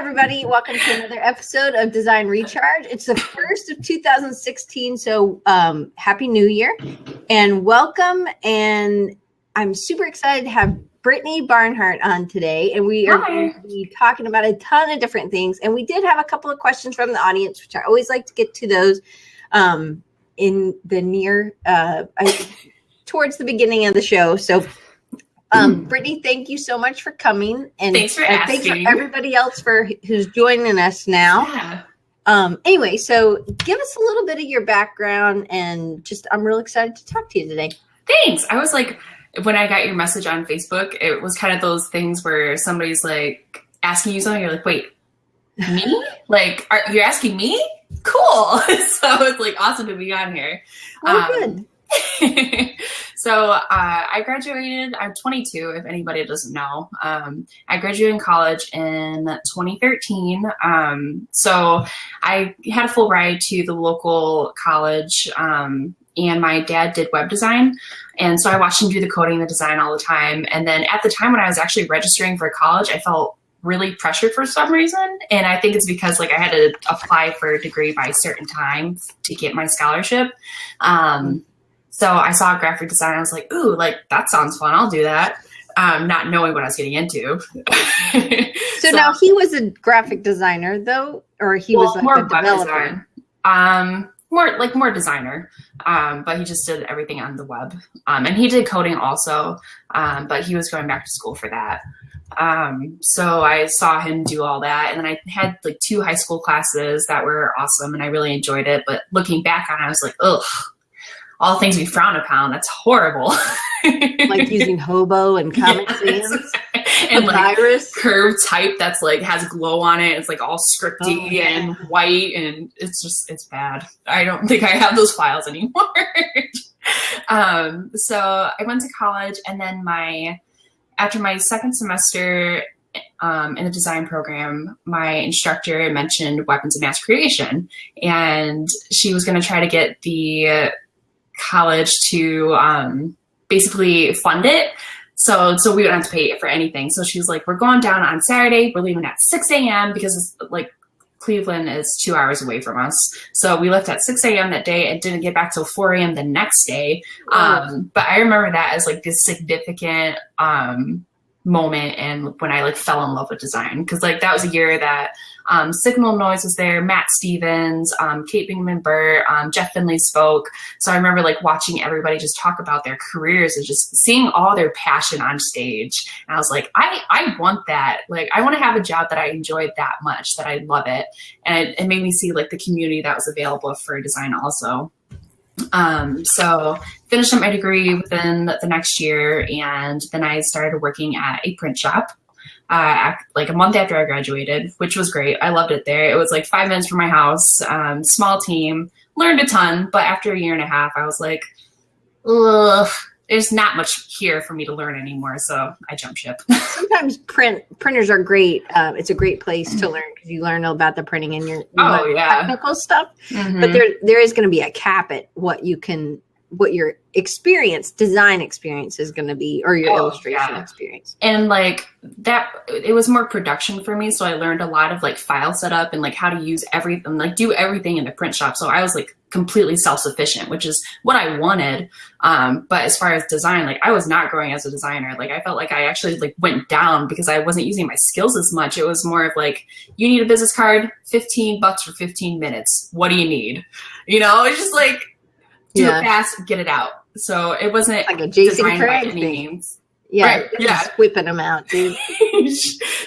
everybody. Welcome to another episode of Design Recharge. It's the first of 2016, so Happy New Year and welcome. And I'm super excited to have Brittany Barnhart on today, and we are going to be talking about a ton of different things. And we did have a couple of questions from the audience, which I always like to get to those in the towards the beginning of the show. So Brittany, thank you so much for coming, and thanks for asking. Thanks for everybody else who's joining us now. Yeah. Anyway, so give us a little bit of your background, and I'm real excited to talk to you today. Thanks. I was like, when I got your message on Facebook, it was kind of those things where somebody's like asking you something, you're like, wait, me? Like, you're asking me? Cool. So it's like awesome to be on here. Oh, good. So I graduated, I'm 22, if anybody doesn't know. I graduated in college in 2013. So I had a full ride to the local college, and my dad did web design. And so I watched him do the coding, the design all the time. And then at the time when I was actually registering for college, I felt really pressured for some reason. And I think it's because like I had to apply for a degree by a certain time to get my scholarship. So I saw graphic design. I was like, ooh, like that sounds fun. I'll do that. Not knowing what I was getting into. So now he was a graphic designer though, or he was like more a developer? Design. More designer. But he just did everything on the web. And he did coding also. But he was going back to school for that. So I saw him do all that. And then I had like 2 high school classes that were awesome and I really enjoyed it. But looking back on it, I was like, ugh. All the things we frown upon, that's horrible. Like using hobo and Comic Sans and like virus. Curved type that's like has glow on it. It's like all scripty and white, and it's bad. I don't think I have those files anymore. So I went to college, and then after my second semester in the design program, my instructor mentioned weapons of mass creation, and she was going to try to get the college to basically fund it. So we wouldn't have to pay for anything. So she was like, we're going down on Saturday. We're leaving at 6 a.m. because it's like Cleveland is 2 hours away from us. So we left at 6 a.m. that day and didn't get back till 4 a.m. the next day. But I remember that as like this significant moment, and when I like fell in love with design, because like that was a year that Signal Noise was there, Matt Stevens, Kate Bingman-Burt, Jeff Finley spoke. So I remember like watching everybody just talk about their careers and just seeing all their passion on stage. And I was like, I want that. Like, I want to have a job that I enjoyed that much, that I love it. And it made me see like the community that was available for design also. So finished up my degree within the next year, and then I started working at a print shop like a month after I graduated, which was great. I loved it there. It was like 5 minutes from my house, small team, learned a ton, but after a year and a half, I was like, ugh, there's not much here for me to learn anymore, so I jumped ship. Sometimes printers are great. It's a great place to learn because you learn about the printing and your technical stuff. Mm-hmm. But there is going to be a cap at what your design experience is going to be, or your illustration experience. And like that, it was more production for me. So I learned a lot of like file setup and like how to use everything, like do everything in the print shop. So I was like completely self-sufficient, which is what I wanted. But as far as design, like I was not growing as a designer. Like I felt like I actually like went down because I wasn't using my skills as much. It was more of like, you need a business card, $15 for 15 minutes. What do you need? You know, it's just like, do it fast, get it out. So it wasn't like a Jason Craig by any means. Yeah, right. Just whipping them out, dude.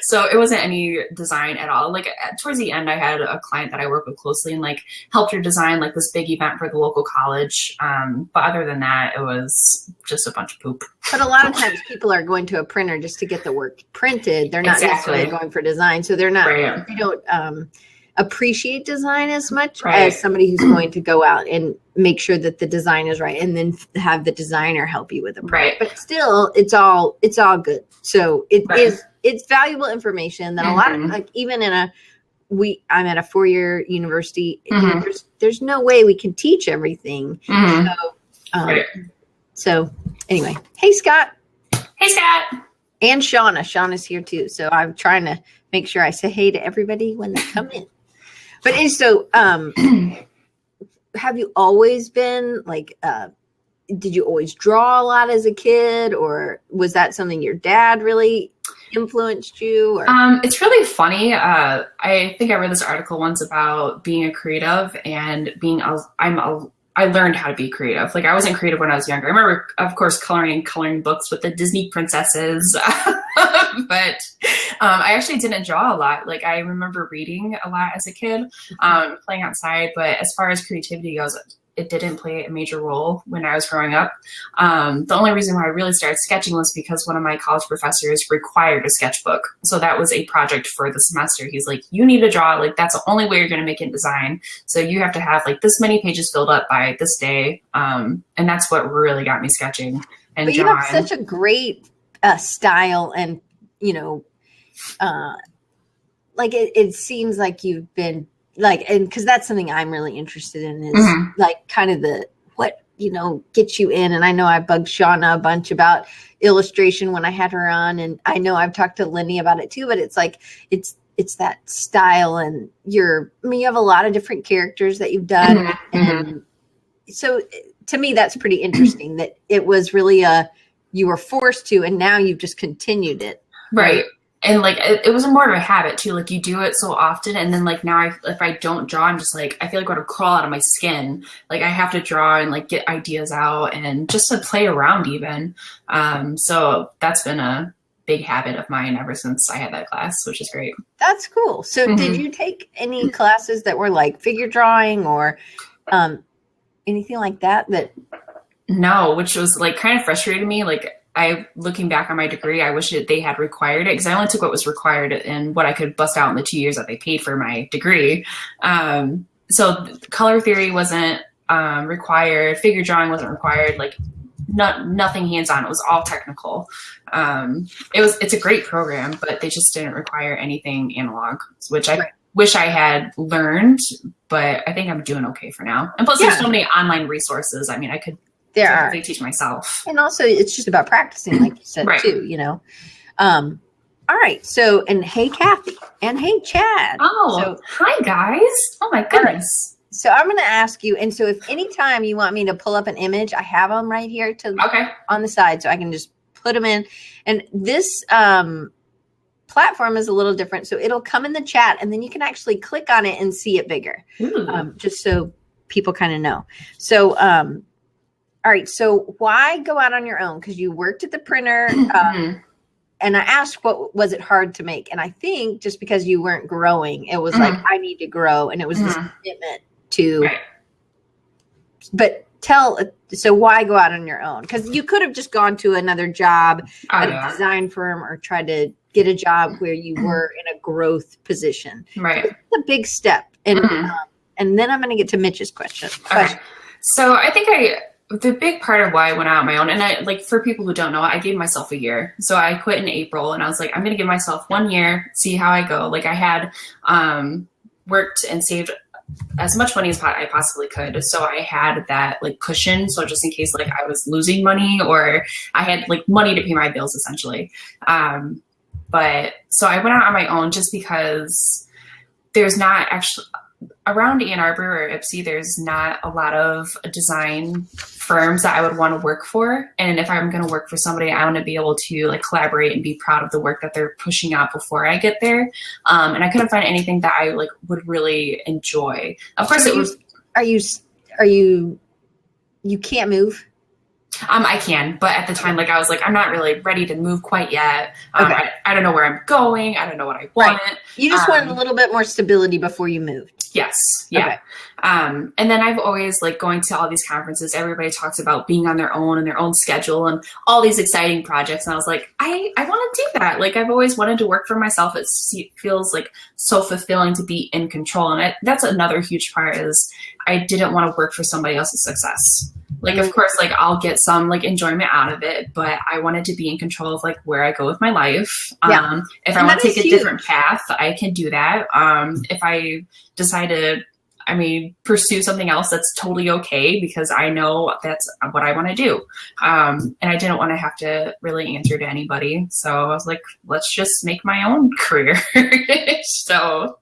So it wasn't any design at all. Like towards the end, I had a client that I worked with closely and like helped her design like this big event for the local college. But other than that, it was just a bunch of poop. But a lot of times people are going to a printer just to get the work printed. They're not necessarily going for design. So they're not, they don't appreciate design as much as somebody who's going to go out and make sure that the design is right and then have the designer help you with the print. But still, it's all good. So it's valuable information that a lot of, like, even in I'm at a 4-year university. There's no way we can teach everything. Mm-hmm. So anyway, hey Scott. Hey Scott. And Shauna. Shauna's here too. So I'm trying to make sure I say hey to everybody when they come in. But have you always been like, did you always draw a lot as a kid, or was that something your dad really influenced you? Or? It's really funny. I think I read this article once about being a creative and I learned how to be creative. Like I wasn't creative when I was younger. I remember, of course, coloring books with the Disney princesses, but I actually didn't draw a lot. Like I remember reading a lot as a kid, playing outside. But as far as creativity goes, it didn't play a major role when I was growing up. The only reason why I really started sketching was because one of my college professors required a sketchbook. So that was a project for the semester. He's like, you need to draw, like that's the only way you're going to make it in design. So you have to have like this many pages filled up by this day. And that's what really got me sketching and but drawing. You have such a great style, and like it seems like you've been like, and because that's something I'm really interested in is like kind of what gets you in. And I know I bugged Shauna a bunch about illustration when I had her on, and I know I've talked to Linnea about it too, but it's like it's that style, and you have a lot of different characters that you've done. And so to me that's pretty interesting that it was really you were forced to, and now you've just continued it. Right. And like, it was more of a habit too. Like you do it so often. And then like now if I don't draw, I'm just like, I feel like I want to crawl out of my skin. Like I have to draw and like get ideas out and just to play around even. So that's been a big habit of mine ever since I had that class, which is great. That's cool. So did you take any classes that were like figure drawing or anything like that? No, which was like kind of frustrated me. Like looking back on my degree, I wish they had required it because I only took what was required and what I could bust out in the 2 years that they paid for my degree. So color theory wasn't required. Figure drawing wasn't required. Like nothing hands-on. It was all technical. It's a great program, but they just didn't require anything analog, which I wish I had learned, but I think I'm doing okay for now. And plus there's so many online resources. I mean, I could they teach myself. And also it's just about practicing, like you said, too, all right. So, and hey, Kathy, and hey, Chad. Oh, so, hi guys. Oh my goodness. Right. So I'm going to ask you. And so if anytime you want me to pull up an image, I have them right here on the side. So I can just put them in. And this platform is a little different. So it'll come in the chat and then you can actually click on it and see it bigger. Just so people kind of know. So, all right. So why go out on your own? Because you worked at the printer. And I asked, what was it hard to make? And I think just because you weren't growing, it was like, I need to grow. And it was this commitment to, but so why go out on your own? Because you could have just gone to another job at a design firm or tried to get a job where you were in a growth position. Right. So it's a big step. And then I'm going to get to Mitch's question. So I think the big part of why I went out on my own, and I like for people who don't know, I gave myself a year. So I quit in April and I was like, I'm going to give myself 1 year, see how I go. Like I had worked and saved as much money as I possibly could. So I had that like cushion. So just in case like I was losing money or I had like money to pay my bills essentially. But so I went out on my own just because there's not actually around Ann Arbor or Ipsy, there's not a lot of design firms that I would want to work for. And if I'm going to work for somebody, I want to be able to like collaborate and be proud of the work that they're pushing out before I get there. And I couldn't find anything that I like would really enjoy. Of course, you can't move? I can, but at the time, like I was like, I'm not really ready to move quite yet. I don't know where I'm going. I don't know what I want. Right. You just wanted a little bit more stability before you moved. Yes. Yeah. Okay. And then I've always like going to all these conferences. Everybody talks about being on their own and their own schedule and all these exciting projects. And I was like, I want to do that. Like I've always wanted to work for myself. It feels like so fulfilling to be in control. And that's another huge part is I didn't want to work for somebody else's success. Like, of course, like I'll get some like enjoyment out of it, but I wanted to be in control of like where I go with my life. If I want to take a different path, I can do that. If I decided I mean, pursue something else that's totally okay because I know that's what I want to do. And I didn't want to have to really answer to anybody. So I was like, let's just make my own career. So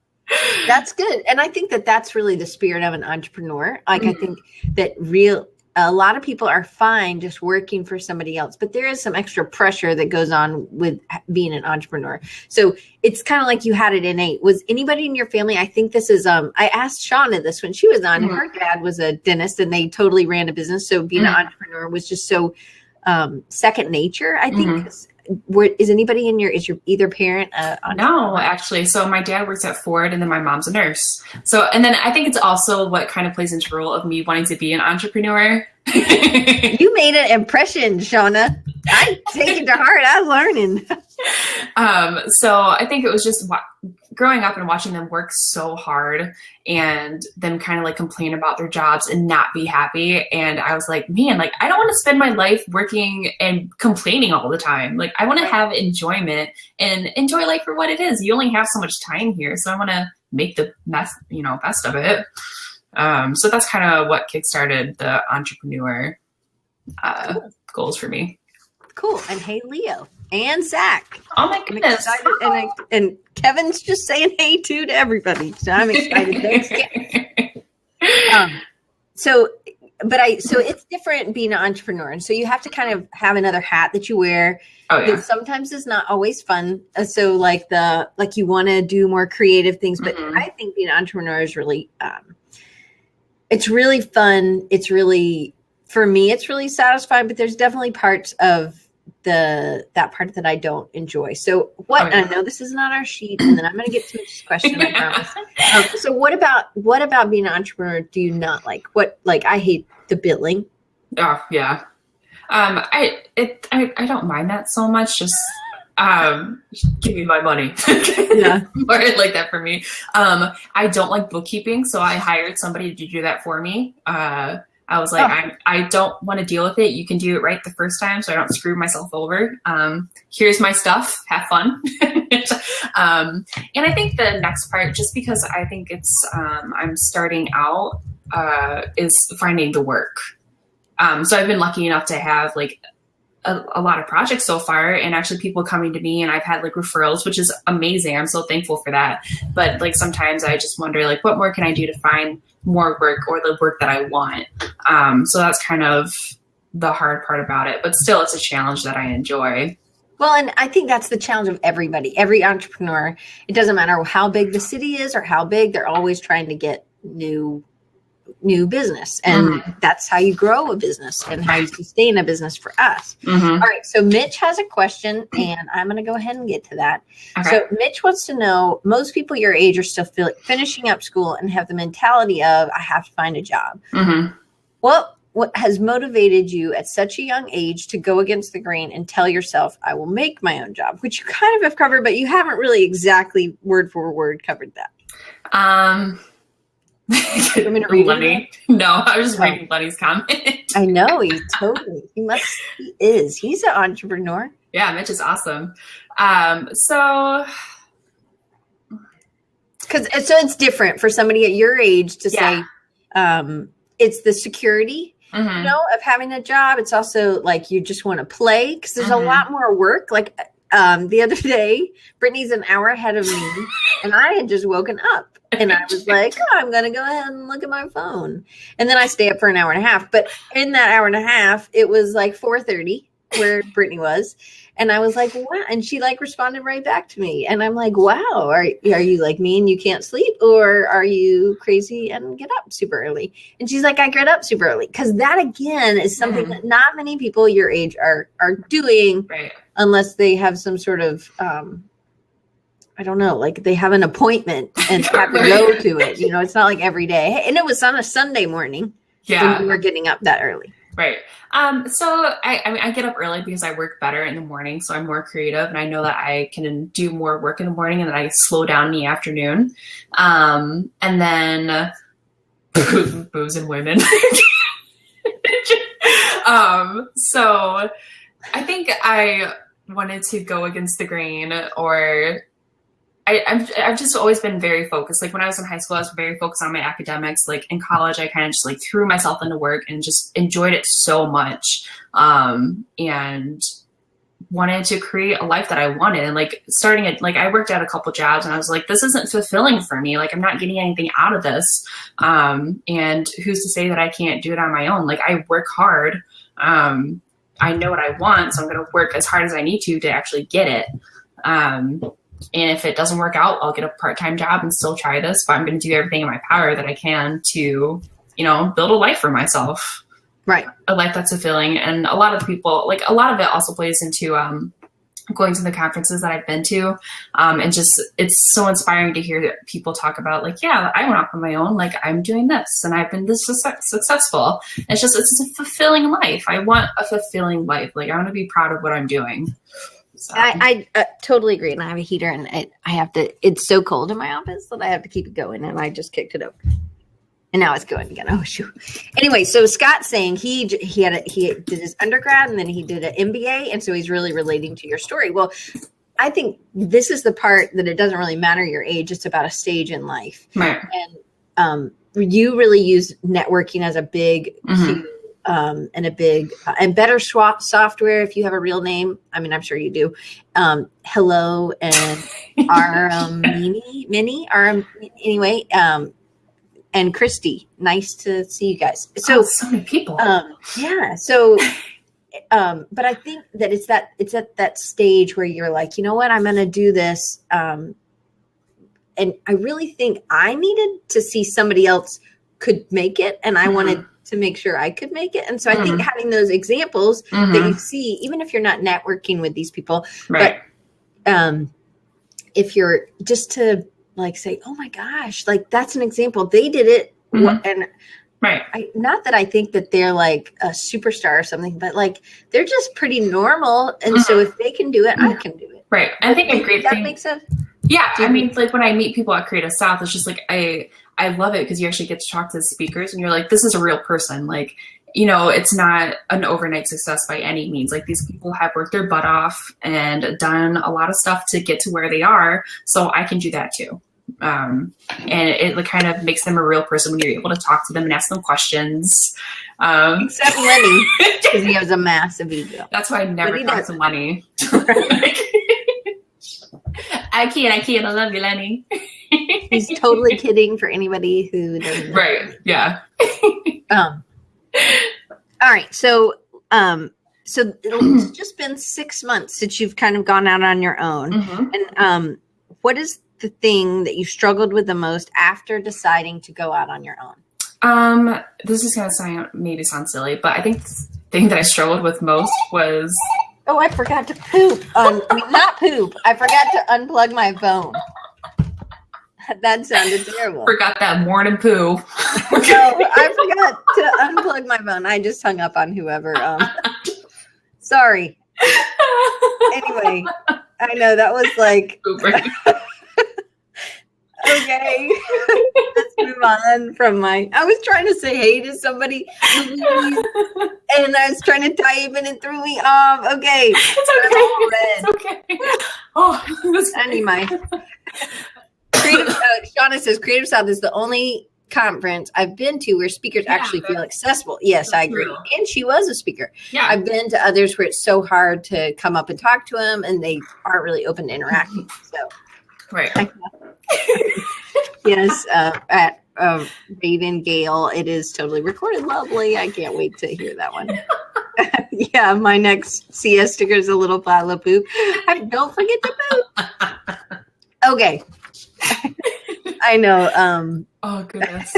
that's good. And I think that that's really the spirit of an entrepreneur. Like, I think that a lot of people are fine just working for somebody else, but there is some extra pressure that goes on with being an entrepreneur. So it's kind of like you had it innate. Was anybody in your family? I think this is, I asked Shauna this when she was on, and her dad was a dentist and they totally ran a business. So being an entrepreneur was just so second nature, I think. Is anybody is your either parent? No, actually. So my dad works at Ford and then my mom's a nurse. So, and then I think it's also what kind of plays into the role of me wanting to be an entrepreneur. You made an impression, Shauna. I take it to heart. I'm learning. So I think it was just growing up and watching them work so hard and them kind of like complain about their jobs and not be happy. And I was like, man, like, I don't want to spend my life working and complaining all the time. Like, I want to have enjoyment and enjoy life for what it is. You only have so much time here. So I want to make the best of it. So that's kind of what kickstarted the entrepreneur goals for me. Cool. And hey, Leo and Zach. Oh my goodness. And Kevin's just saying hey too to everybody. So I'm excited. Thanks, Kevin. So it's different being an entrepreneur. And so you have to kind of have another hat that you wear. Oh, yeah. Sometimes it's not always fun. So like you want to do more creative things, but I think being an entrepreneur is really, it's really fun. For me, it's really satisfying, but there's definitely parts of that part that I don't enjoy. So and I know this is not our sheet, and then I'm going to get to this question, I promise. So what about being an entrepreneur do you not like? I hate the billing. Oh yeah. I don't mind that so much. Just give me my money. Yeah. More like that for me. I don't like bookkeeping, so I hired somebody to do that for me. I was like, I don't want to deal with it. You can do it right the first time so I don't screw myself over. Here's my stuff. Have fun. And I think the next part, just because I think it's, I'm starting out, is finding the work. So I've been lucky enough to have like a lot of projects so far, and actually people coming to me, and I've had like referrals, which is amazing. I'm so thankful for that. But like sometimes I just wonder, like, what more can I do to find more work or the work that I want? So that's kind of the hard part about it, but still it's a challenge that I enjoy. Well, and I think that's the challenge of everybody, every entrepreneur. It doesn't matter how big the city is or how big, they're always trying to get new business. And that's how you grow a business and how you sustain a business for us. All right. So Mitch has a question, and I'm going to go ahead and get to that. Okay. So Mitch wants to know, most people your age are still finishing up school and have the mentality of, I have to find a job. What has motivated you at such a young age to go against the grain and tell yourself, I will make my own job, which you kind of have covered, but you haven't really exactly word for word covered that. You want me to read Lenny? No, I was just reading Lenny's comment. I know, he is. He's an entrepreneur. Yeah, Mitch is awesome. So it's different for somebody at your age to say, it's the security, of having a job. It's also like you just want to play because there's a lot more work. Like the other day, Brittany's an hour ahead of me, and I had just woken up. And I was like, I'm going to go ahead and look at my phone. And then I stay up for an hour and a half. But in that hour and a half, it was like 4:30 where Brittany was. And I was like, wow. And she like responded right back to me. And I'm like, wow, are you like me and you can't sleep? Or are you crazy and get up super early? And she's like, I get up super early. Because that, again, is something that not many people your age are doing unless they have some sort of I don't know, like they have an appointment and have to go to it. It's not like every day. And it was on a Sunday morning. Yeah. When we were getting up that early. Right. So I get up early because I work better in the morning. So I'm more creative, and I know that I can do more work in the morning and that I slow down in the afternoon. And then booze and women. So I think I wanted to go against the grain, or I've just always been very focused. Like when I was in high school, I was very focused on my academics. Like in college, I kind of just like threw myself into work and just enjoyed it so much. And wanted to create a life that I wanted. And like starting it, like I worked at a couple jobs and I was like, this isn't fulfilling for me. Like I'm not getting anything out of this. And who's to say that I can't do it on my own? Like I work hard. I know what I want, so I'm going to work as hard as I need to actually get it. And if it doesn't work out, I'll get a part-time job and still try this, but I'm going to do everything in my power that I can to, you know, build a life for myself. Right. A life that's fulfilling. And a lot of the people, like a lot of it also plays into going to the conferences that I've been to. And just, it's so inspiring to hear that people talk about like, yeah, I went off on my own. Like I'm doing this and I've been this successful. It's just, it's a fulfilling life. I want a fulfilling life. Like I want to be proud of what I'm doing. So. I totally agree. And I have a heater and I have to, it's so cold in my office that I have to keep it going. And I just kicked it over. And now it's going again. Oh, shoot. Anyway, so Scott's saying he did his undergrad and then he did an MBA. And so he's really relating to your story. Well, I think this is the part that it doesn't really matter your age. It's about a stage in life. Right. And you really use networking as a big key, and a big and better software if you have a real name. I mean, I'm sure you do. Hello and anyway. And Christy, nice to see you guys. So, so many people. Yeah. So, but I think that it's at that stage where you're like, you know what, I'm going to do this. And I really think I needed to see somebody else could make it. And I wanted to make sure I could make it. And so I think having those examples that you see, even if you're not networking with these people, right. But if you're just to like say, oh my gosh, like that's an example. They did it. And right. Not that I think that they're like a superstar or something, but like they're just pretty normal. And so if they can do it, I can do it. Right. I think a great thing. That makes sense. Yeah. I mean, like when I meet people at Creative South, it's just like, I love it because you actually get to talk to the speakers and you're like, this is a real person. Like, you know, it's not an overnight success by any means. Like these people have worked their butt off and done a lot of stuff to get to where they are. So I can do that too. And it like kind of makes them a real person when you're able to talk to them and ask them questions. Except Lenny, because he has a massive ego. That's why I never talk to Lenny. I can't. I love you, Lenny. He's totally kidding for anybody who doesn't know. Right. Yeah. All right. So it's just been 6 months since you've kind of gone out on your own. And what is the thing that you struggled with the most after deciding to go out on your own? This is going to sound silly, but I think the thing that I struggled with most was... Oh, I forgot to poop. Not poop. I forgot to unplug my phone. That sounded terrible. Forgot that morning poo. No, I forgot to unplug my phone. I just hung up on whoever. Sorry. Anyway, I know that was like... Okay, let's move on from I was trying to say hey to somebody and I was trying to type and it threw me off. Okay. It's okay. It's okay. Oh, anyway. Shauna says Creative South is the only conference I've been to where speakers actually feel accessible. Yes, I agree. And she was a speaker. Yeah. I've been to others where it's so hard to come up and talk to them and they aren't really open to interacting. So right. Yes, at Raven Gale, it is totally recorded. Lovely. I can't wait to hear that one. Yeah, my next CS sticker is a little pile of poop. Don't forget to poop. Okay. I know. Oh, goodness.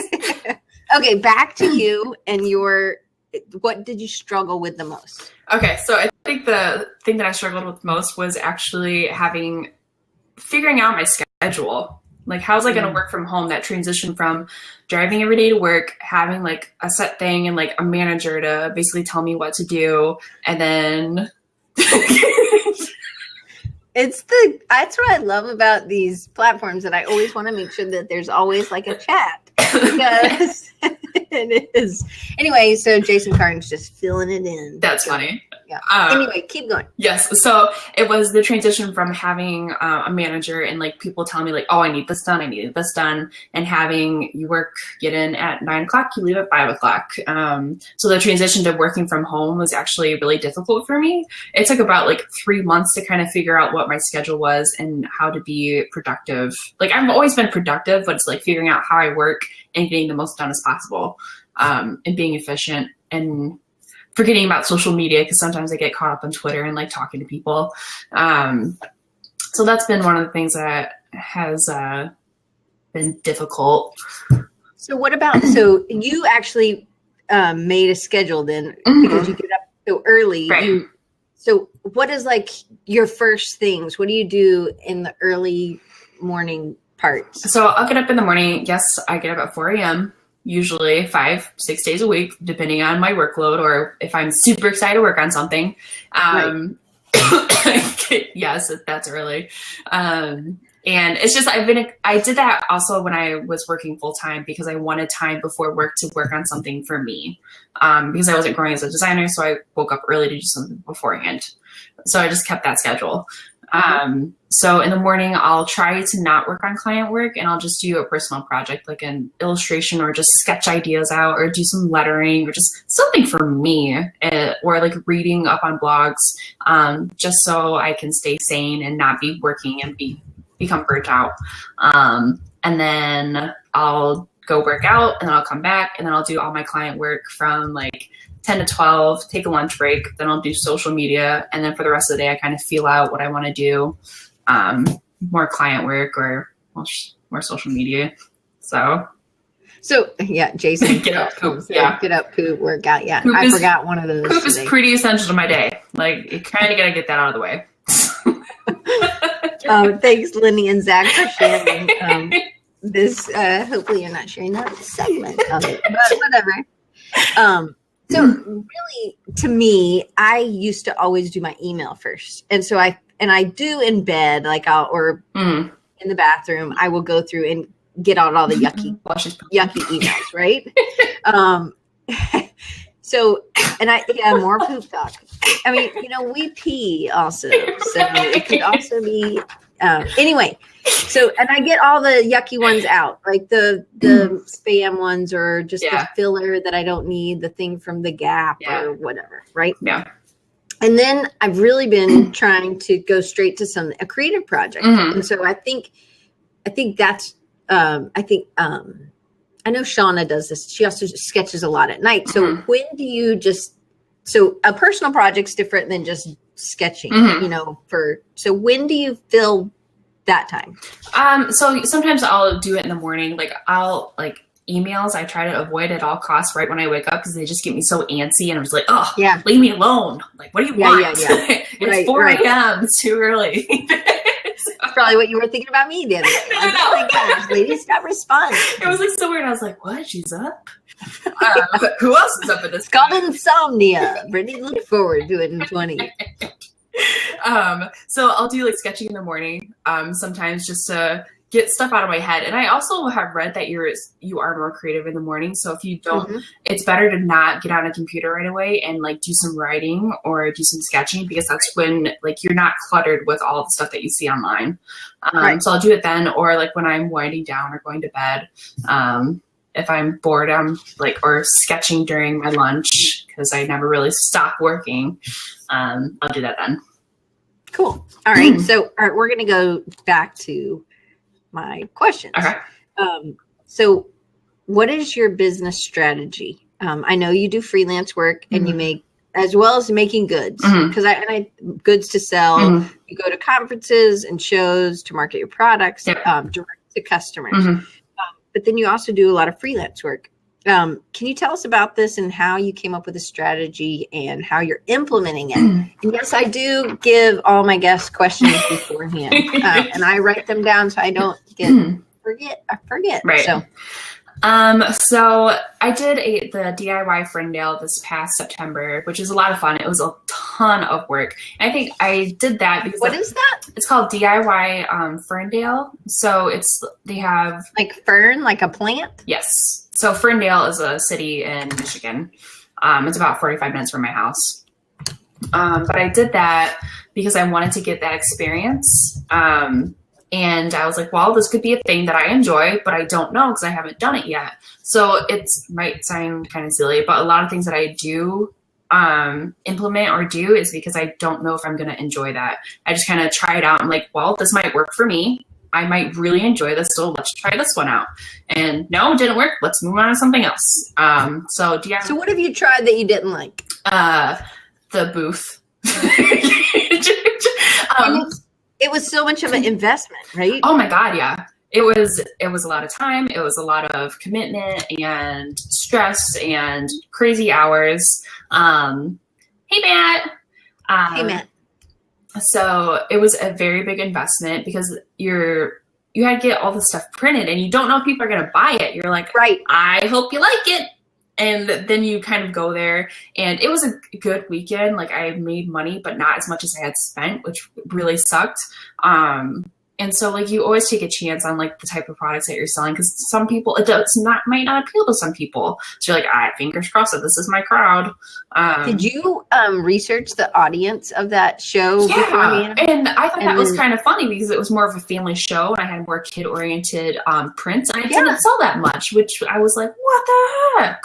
Okay, back to you and what did you struggle with the most? Okay, so I think the thing that I struggled with most was actually figuring out my schedule. Like, how was I going to work from home? That transition from driving every day to work, having like a set thing and like a manager to basically tell me what to do. And then that's what I love about these platforms, that I always want to make sure that there's always like a chat, because It is. Anyway, so Jason Carden's just filling it in. That's funny. Yeah. Anyway, keep going. Yes. So it was the transition from having a manager and like people telling me like, oh, I need this done. I need this done. And having you get in at 9 o'clock, you leave at 5 o'clock. So the transition to working from home was actually really difficult for me. It took about like 3 months to kind of figure out what my schedule was and how to be productive. Like I've always been productive, but it's like figuring out how I work and getting the most done as possible, and being efficient and forgetting about social media because sometimes I get caught up on Twitter and like talking to people. So that's been one of the things that has been difficult. So what about, so you actually made a schedule then because you get up so early. Right. So what is like your first things? What do you do in the early morning parts? So I'll get up in the morning. Yes, I get up at 4 a.m. usually 5-6 days a week, depending on my workload or if I'm super excited to work on something. Right. Yes, that's early. And it's just, I did that also when I was working full time because I wanted time before work to work on something for me. Because I wasn't growing as a designer. So I woke up early to do something beforehand. So I just kept that schedule. So in the morning, I'll try to not work on client work and I'll just do a personal project like an illustration or just sketch ideas out or do some lettering or just something for me, or like reading up on blogs, just so I can stay sane and not be working and become burnt out. And then I'll go work out and then I'll come back and then I'll do all my client work from like 10 to 12, take a lunch break, then I'll do social media. And then for the rest of the day, I kind of feel out what I want to do, more client work or more social media. So yeah, Jason, get up, poop. Yeah. Get up, poop, workout. Yeah. Poop I forgot one of those. Poop is pretty essential to my day. Like you kind of got to get that out of the way. Thanks, Linnea and Zach, for sharing this. Hopefully you're not sharing that segment of it, but whatever. So really, to me, I used to always do my email first. And so I do in bed, like in the bathroom, I will go through and get out all the yucky emails, right? So, and more poop talk. I mean, we pee also. So it could also be, anyway. So, and I get all the yucky ones out, like the spam ones or just the filler that I don't need, the thing from the Gap or whatever, right? Yeah. And then I've really been trying to go straight to a creative project. And so I think that's, I know Shauna does this. She also sketches a lot at night. So when do you so a personal project's different than just sketching, so when do you fill that time? So sometimes I'll do it in the morning. Like emails, I try to avoid at all costs right when I wake up because they just get me so antsy and I'm just like, oh, leave me alone. Like, what do you want? It's 4 a.m. It's too early. That's probably what you were thinking about me the other day. Like, oh my gosh, lady, stop responding. It was like so weird. I was like, what? She's up? Who else is up at this? It's called insomnia. Brittany, look forward to it in 20. So I'll do like sketching in the morning, sometimes just to get stuff out of my head. And I also have read that you are more creative in the morning. So if you don't, it's better to not get on a computer right away and like do some writing or do some sketching because that's when like you're not cluttered with all the stuff that you see online. So I'll do it then, or like when I'm winding down or going to bed. If I'm bored, I'm like, or sketching during my lunch because I never really stop working. I'll do that then. Cool. All right. So, we're going to go back to my questions. Okay. So what is your business strategy? I know you do freelance work and you make, as well as making goods, because I goods to sell. You go to conferences and shows to market your products, direct to customers. But then you also do a lot of freelance work. Can you tell us about this and how you came up with a strategy and how you're implementing it? And yes, I do give all my guests questions beforehand, and I write them down so I don't forget. Right. So, So I did the DIY Ferndale this past September, which is a lot of fun. It was a ton of work. And I think I did that because what is that? It's called DIY Ferndale. So they have like fern, like a plant. Yes. So Ferndale is a city in Michigan. It's about 45 minutes from my house. But I did that because I wanted to get that experience. And I was like, well, this could be a thing that I enjoy, but I don't know because I haven't done it yet. So it might sound kind of silly, but a lot of things that I do implement or do is because I don't know if I'm going to enjoy that. I just kind of try it out. I'm like, well, this might work for me. I might really enjoy this, so let's try this one out. And no, it didn't work. Let's move on to something else. So what have you tried that you didn't like? The booth. It was so much of an investment, right? Oh my God, yeah. It was a lot of time. It was a lot of commitment and stress and crazy hours. Hey, Matt. Hey, Matt. So it was a very big investment because you had to get all the stuff printed and you don't know if people are going to buy it. You're like, right. I hope you like it. And then you kind of go there, and it was a good weekend. Like, I made money, but not as much as I had spent, which really sucked. And so, like, you always take a chance on, like, the type of products that you're selling, because some people, might not appeal to some people. So you're like, fingers crossed that this is my crowd. Did you research the audience of that show beforehand? And I thought that was kind of funny because it was more of a family show, and I had more kid-oriented prints, and I didn't sell that much, which I was like, what the heck?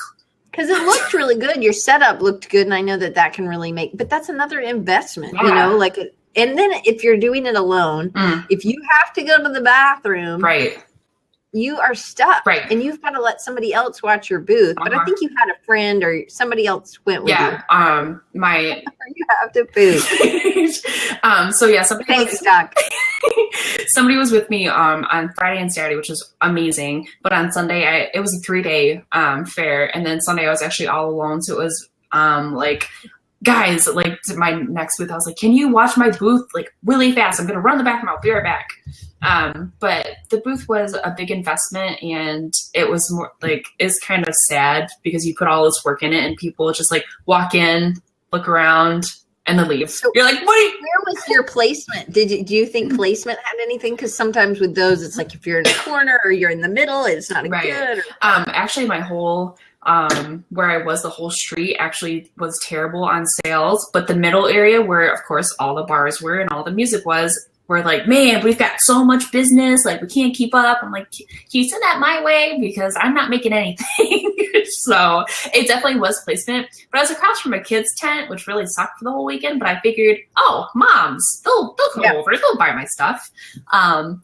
Because it looked really good. Your setup looked good, and I know that can really but that's another investment, you know, like, and then if you're doing it alone, if you have to go to the bathroom, right, you are stuck, right, and you've got to let somebody else watch your booth. But I think you had a friend or somebody else went with you. You have to booth. somebody was with me on Friday and Saturday, which was amazing. But on Sunday, it was a 3-day fair, and then Sunday I was actually all alone. So it was like, guys, like, to my next booth, I was like, can you watch my booth like really fast? I'm gonna run the bathroom. I'll be right back. But the booth was a big investment, and it was more like, it's kind of sad because you put all this work in it, and people just like walk in, look around, and then leave. So you're like, wait, where was your placement? Do you think placement had anything? Because sometimes with those, it's like if you're in a corner or you're in the middle, it's not good. Actually, my whole where I was, the whole street actually was terrible on sales, but the middle area where, of course, all the bars were and all the music was, we're like, man, we've got so much business, like, we can't keep up. I'm like, can you send that my way? Because I'm not making anything. So it definitely was placement. But I was across from a kid's tent, which really sucked for the whole weekend. But I figured, oh, moms, they'll come over, they'll buy my stuff.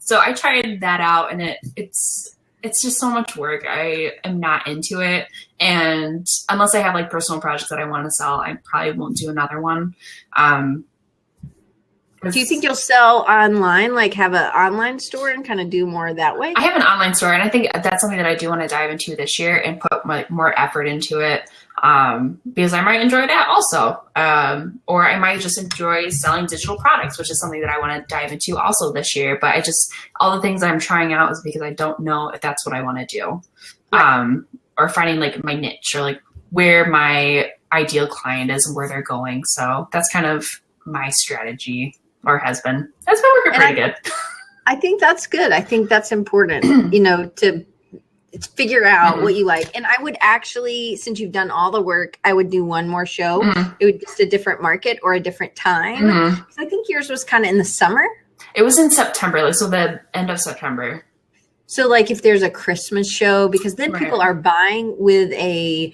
So I tried that out, and it's just so much work. I am not into it. And unless I have like personal projects that I want to sell, I probably won't do another one. Do you think you'll sell online, like have an online store and kind of do more that way? I have an online store, and I think that's something that I do want to dive into this year and put more effort into it, because I might enjoy that also. Or I might just enjoy selling digital products, which is something that I want to dive into also this year. But all the things I'm trying out is because I don't know if that's what I want to do. Right. Or finding like my niche, or like where my ideal client is and where they're going. So that's kind of my strategy. Or has been working pretty good. I think that's good. I think that's important, to figure out what you like. And I would actually, since you've done all the work, I would do one more show. It would just a different market or a different time. Because I think yours was kind of in the summer. It was in September, so the end of September. So like if there's a Christmas show, because then people are buying with a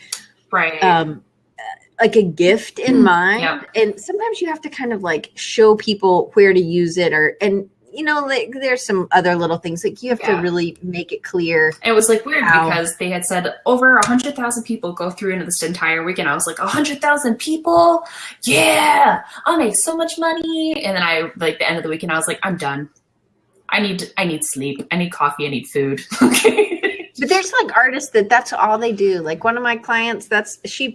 like a gift in mind. Yep. And sometimes you have to kind of like show people where to use it, like there's some other little things like you have to really make it clear. It was like weird because they had said over 100,000 people go through into this entire weekend. I was like, 100,000 people? Yeah, I'll make so much money. And then the end of the weekend, I was like, I'm done. I need sleep. I need coffee. I need food. But there's like artists that's all they do. Like one of my clients, she's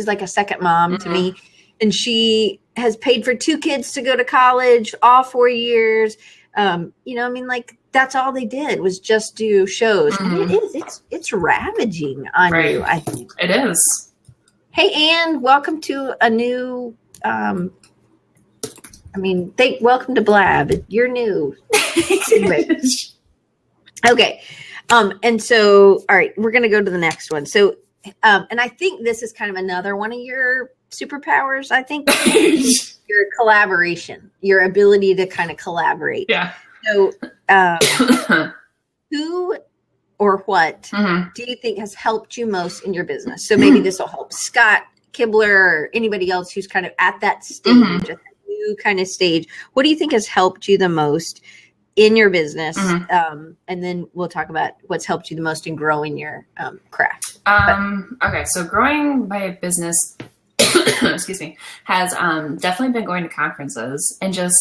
like a second mom to me, and she has paid for 2 kids to go to college all 4 years. You know, I mean, like that's all they did was just do shows. Mhm. And it's ravaging on Right. you, I think. It is. Hey, Anne, welcome to a new, welcome to Blab. You're new. Anyway. Okay. And so, all right, we're going to go to the next one. So, and I think this is kind of another one of your superpowers. I think your collaboration, your ability to kind of collaborate. Yeah. So, who or what Mhm. do you think has helped you most in your business? So maybe this will help Scott Kibler or anybody else who's kind of at that stage, Mhm. at that new kind of stage. What do you think has helped you the most in your business? Mhm. And then we'll talk about what's helped you the most in growing your craft. Okay, so growing my business, excuse me, has definitely been going to conferences and just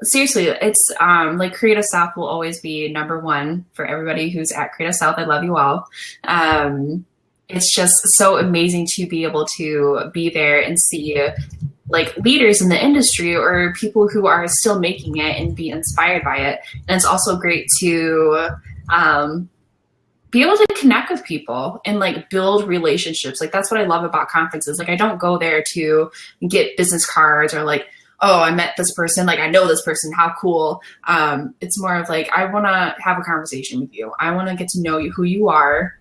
seriously, it's like Creative South will always be number one for everybody who's at Creative South. I love you all. It's just so amazing to be able to be there and see like leaders in the industry or people who are still making it and be inspired by it. And it's also great to be able to connect with people and like build relationships. Like that's what I love about conferences. Like I don't go there to get business cards or like, oh, I met this person, like I know this person, how cool. It's more of like, I want to have a conversation with you. I want to get to know you, who you are,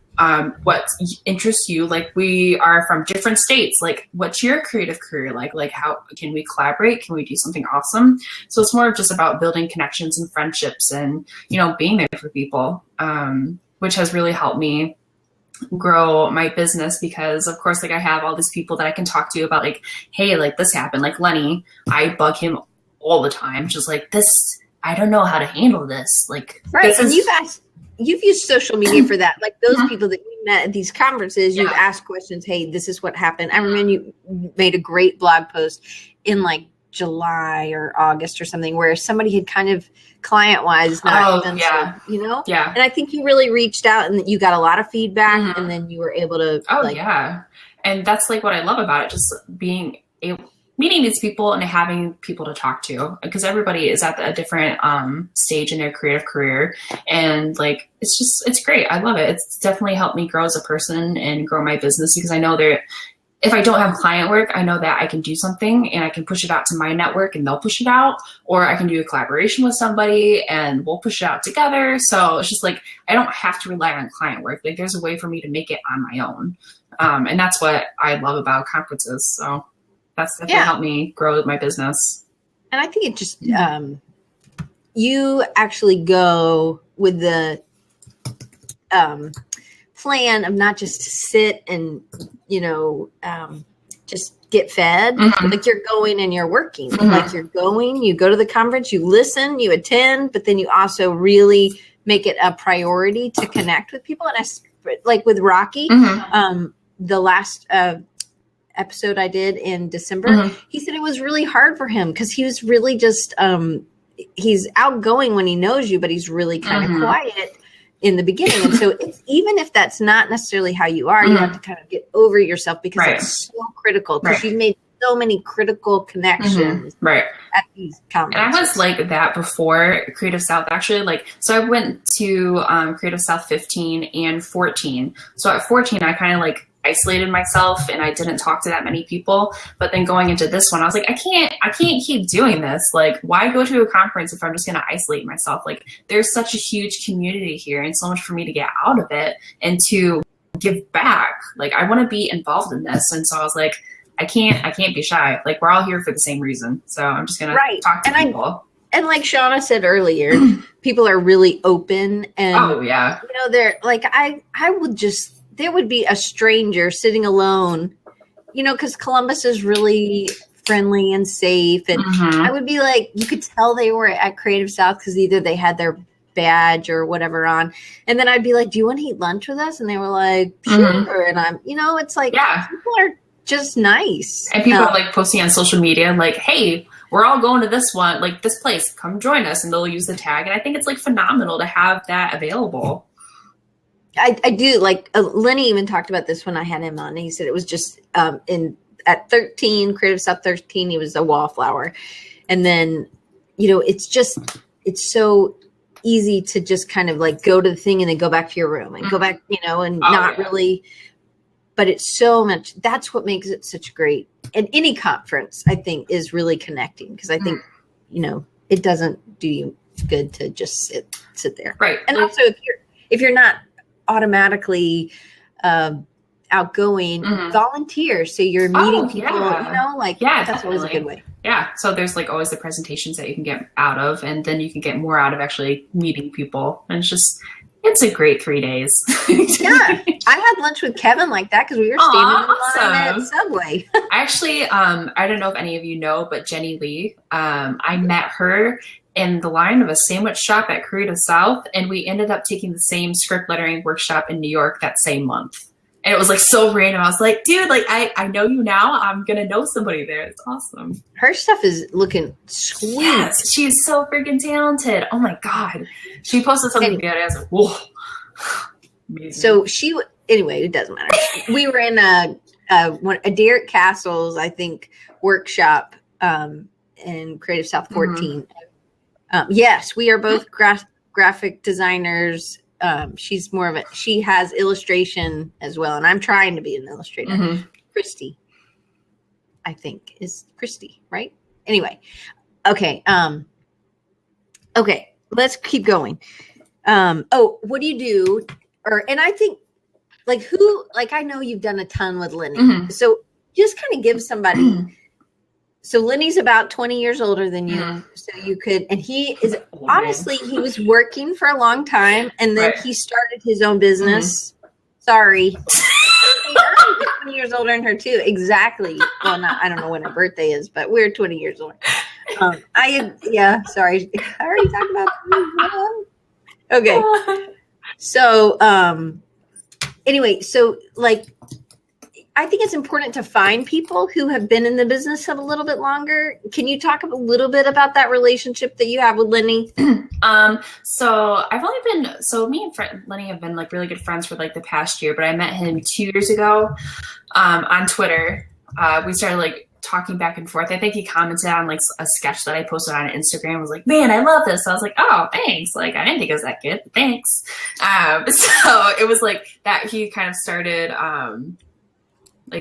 what interests you. Like we are from different states. Like what's your creative career like? Like how can we collaborate? Can we do something awesome? So it's more of just about building connections and friendships and, you know, being there for people, which has really helped me grow my business because of course like I have all these people that I can talk to about like, hey, like this happened, like Lenny, I bug him all the time just like this, I don't know how to handle this, like right. This and is, you've used social media for that, like those people that you met at these conferences. You've asked questions. Hey, this is what happened. I remember you made a great blog post in like July or August or something where somebody had kind of client-wise not done stuff, you know? Yeah. And I think you really reached out and you got a lot of feedback and then you were able to and that's like what I love about it, just being meeting these people and having people to talk to because everybody is at a different stage in their creative career and like it's great. I love it. It's definitely helped me grow as a person and grow my business because I know that if I don't have client work, I know that I can do something and I can push it out to my network and they'll push it out, or I can do a collaboration with somebody and we'll push it out together. So it's just like, I don't have to rely on client work. Like there's a way for me to make it on my own. And that's what I love about conferences. So that's definitely helped me grow my business. And I think it just, you actually go with the plan of not just to sit and, you know, just get fed. Like you're going and you're working. Like you're going, you go to the conference, you listen, you attend, but then you also really make it a priority to connect with people. And I, like with Rocky, the last episode I did in December, he said it was really hard for him because he was really just, he's outgoing when he knows you, but he's really kind of quiet in the beginning. And so it's, even if that's not necessarily how you are, you have to kind of get over yourself because it's so critical because you've made so many critical connections at these conferences. And I was like that before Creative South actually. Like, so I went to Creative South 15 and 14. So at 14, I kind of like isolated myself and I didn't talk to that many people. But then going into this one, I was like, I can't keep doing this. Like, why go to a conference if I'm just going to isolate myself? Like, there's such a huge community here and so much for me to get out of it and to give back. Like, I want to be involved in this. And so I was like, I can't be shy. Like, we're all here for the same reason. So I'm just going to talk to people. And like Shauna said earlier, people are really open and, you know, they're like, I would just, there would be a stranger sitting alone, you know, because Columbus is really friendly and safe. And I would be like, you could tell they were at Creative South because either they had their badge or whatever on. And then I'd be like, do you want to eat lunch with us? And they were like, sure. And I'm, you know, it's like, people are just nice. And people are like posting on social media, like, hey, we're all going to this one, like this place, come join us. And they'll use the tag. And I think it's like phenomenal to have that available. I do like Lenny even talked about this when I had him on. He said it was just at 13, Creative South 13, he was a wallflower. And then, you know, it's it's so easy to just kind of like go to the thing and then go back to your room and go back, and not really, but it's so much, that's what makes it such great. And any conference, I think, is really connecting, because I think, it doesn't do you good to just sit there. Right. And also if you're not automatically outgoing, volunteer. So you're meeting people, that's always a good way. Yeah. So there's like always the presentations that you can get out of, and then you can get more out of actually meeting people. And it's a great 3 days. Yeah. I had lunch with Kevin like that because we were standing in line at Subway. Actually, I don't know if any of you know, but Jenny Lee, I met her in the line of a sandwich shop at Korea South, and we ended up taking the same script lettering workshop in New York that same month. And it was like so random. I was like, dude, like I know you now. I'm going to know somebody there. It's awesome. Her stuff is looking sweet. Yes, she's so freaking talented. Oh my God. She posted something the other day. I was like, whoa. Amazing. So anyway, it doesn't matter. We were in a Derek Castle's, I think, workshop in Creative South 14. Yes, we are both graphic designers. She has illustration as well, and I'm trying to be an illustrator. Christy, I think, is Christy, right? Anyway, okay. Okay, let's keep going. What do you do? And I think I know you've done a ton with Linnea. So just kind of give somebody. So Lenny's about 20 years older than you. So you could, and he is honestly, he was working for a long time, and then he started his own business. Sorry. 20 years older than her too. Exactly. Well, I don't know when her birthday is, but we're 20 years older. Sorry. I already talked about that. Okay. So, anyway, so I think it's important to find people who have been in the business a little bit longer. Can you talk a little bit about that relationship that you have with Lenny? So me and Lenny have been like really good friends for like the past year, but I met him 2 years ago, on Twitter. We started like talking back and forth. I think he commented on like a sketch that I posted on Instagram, was like, man, I love this. So I was like, oh, thanks. Like, I didn't think it was that good. Thanks. So it was like that he kind of started,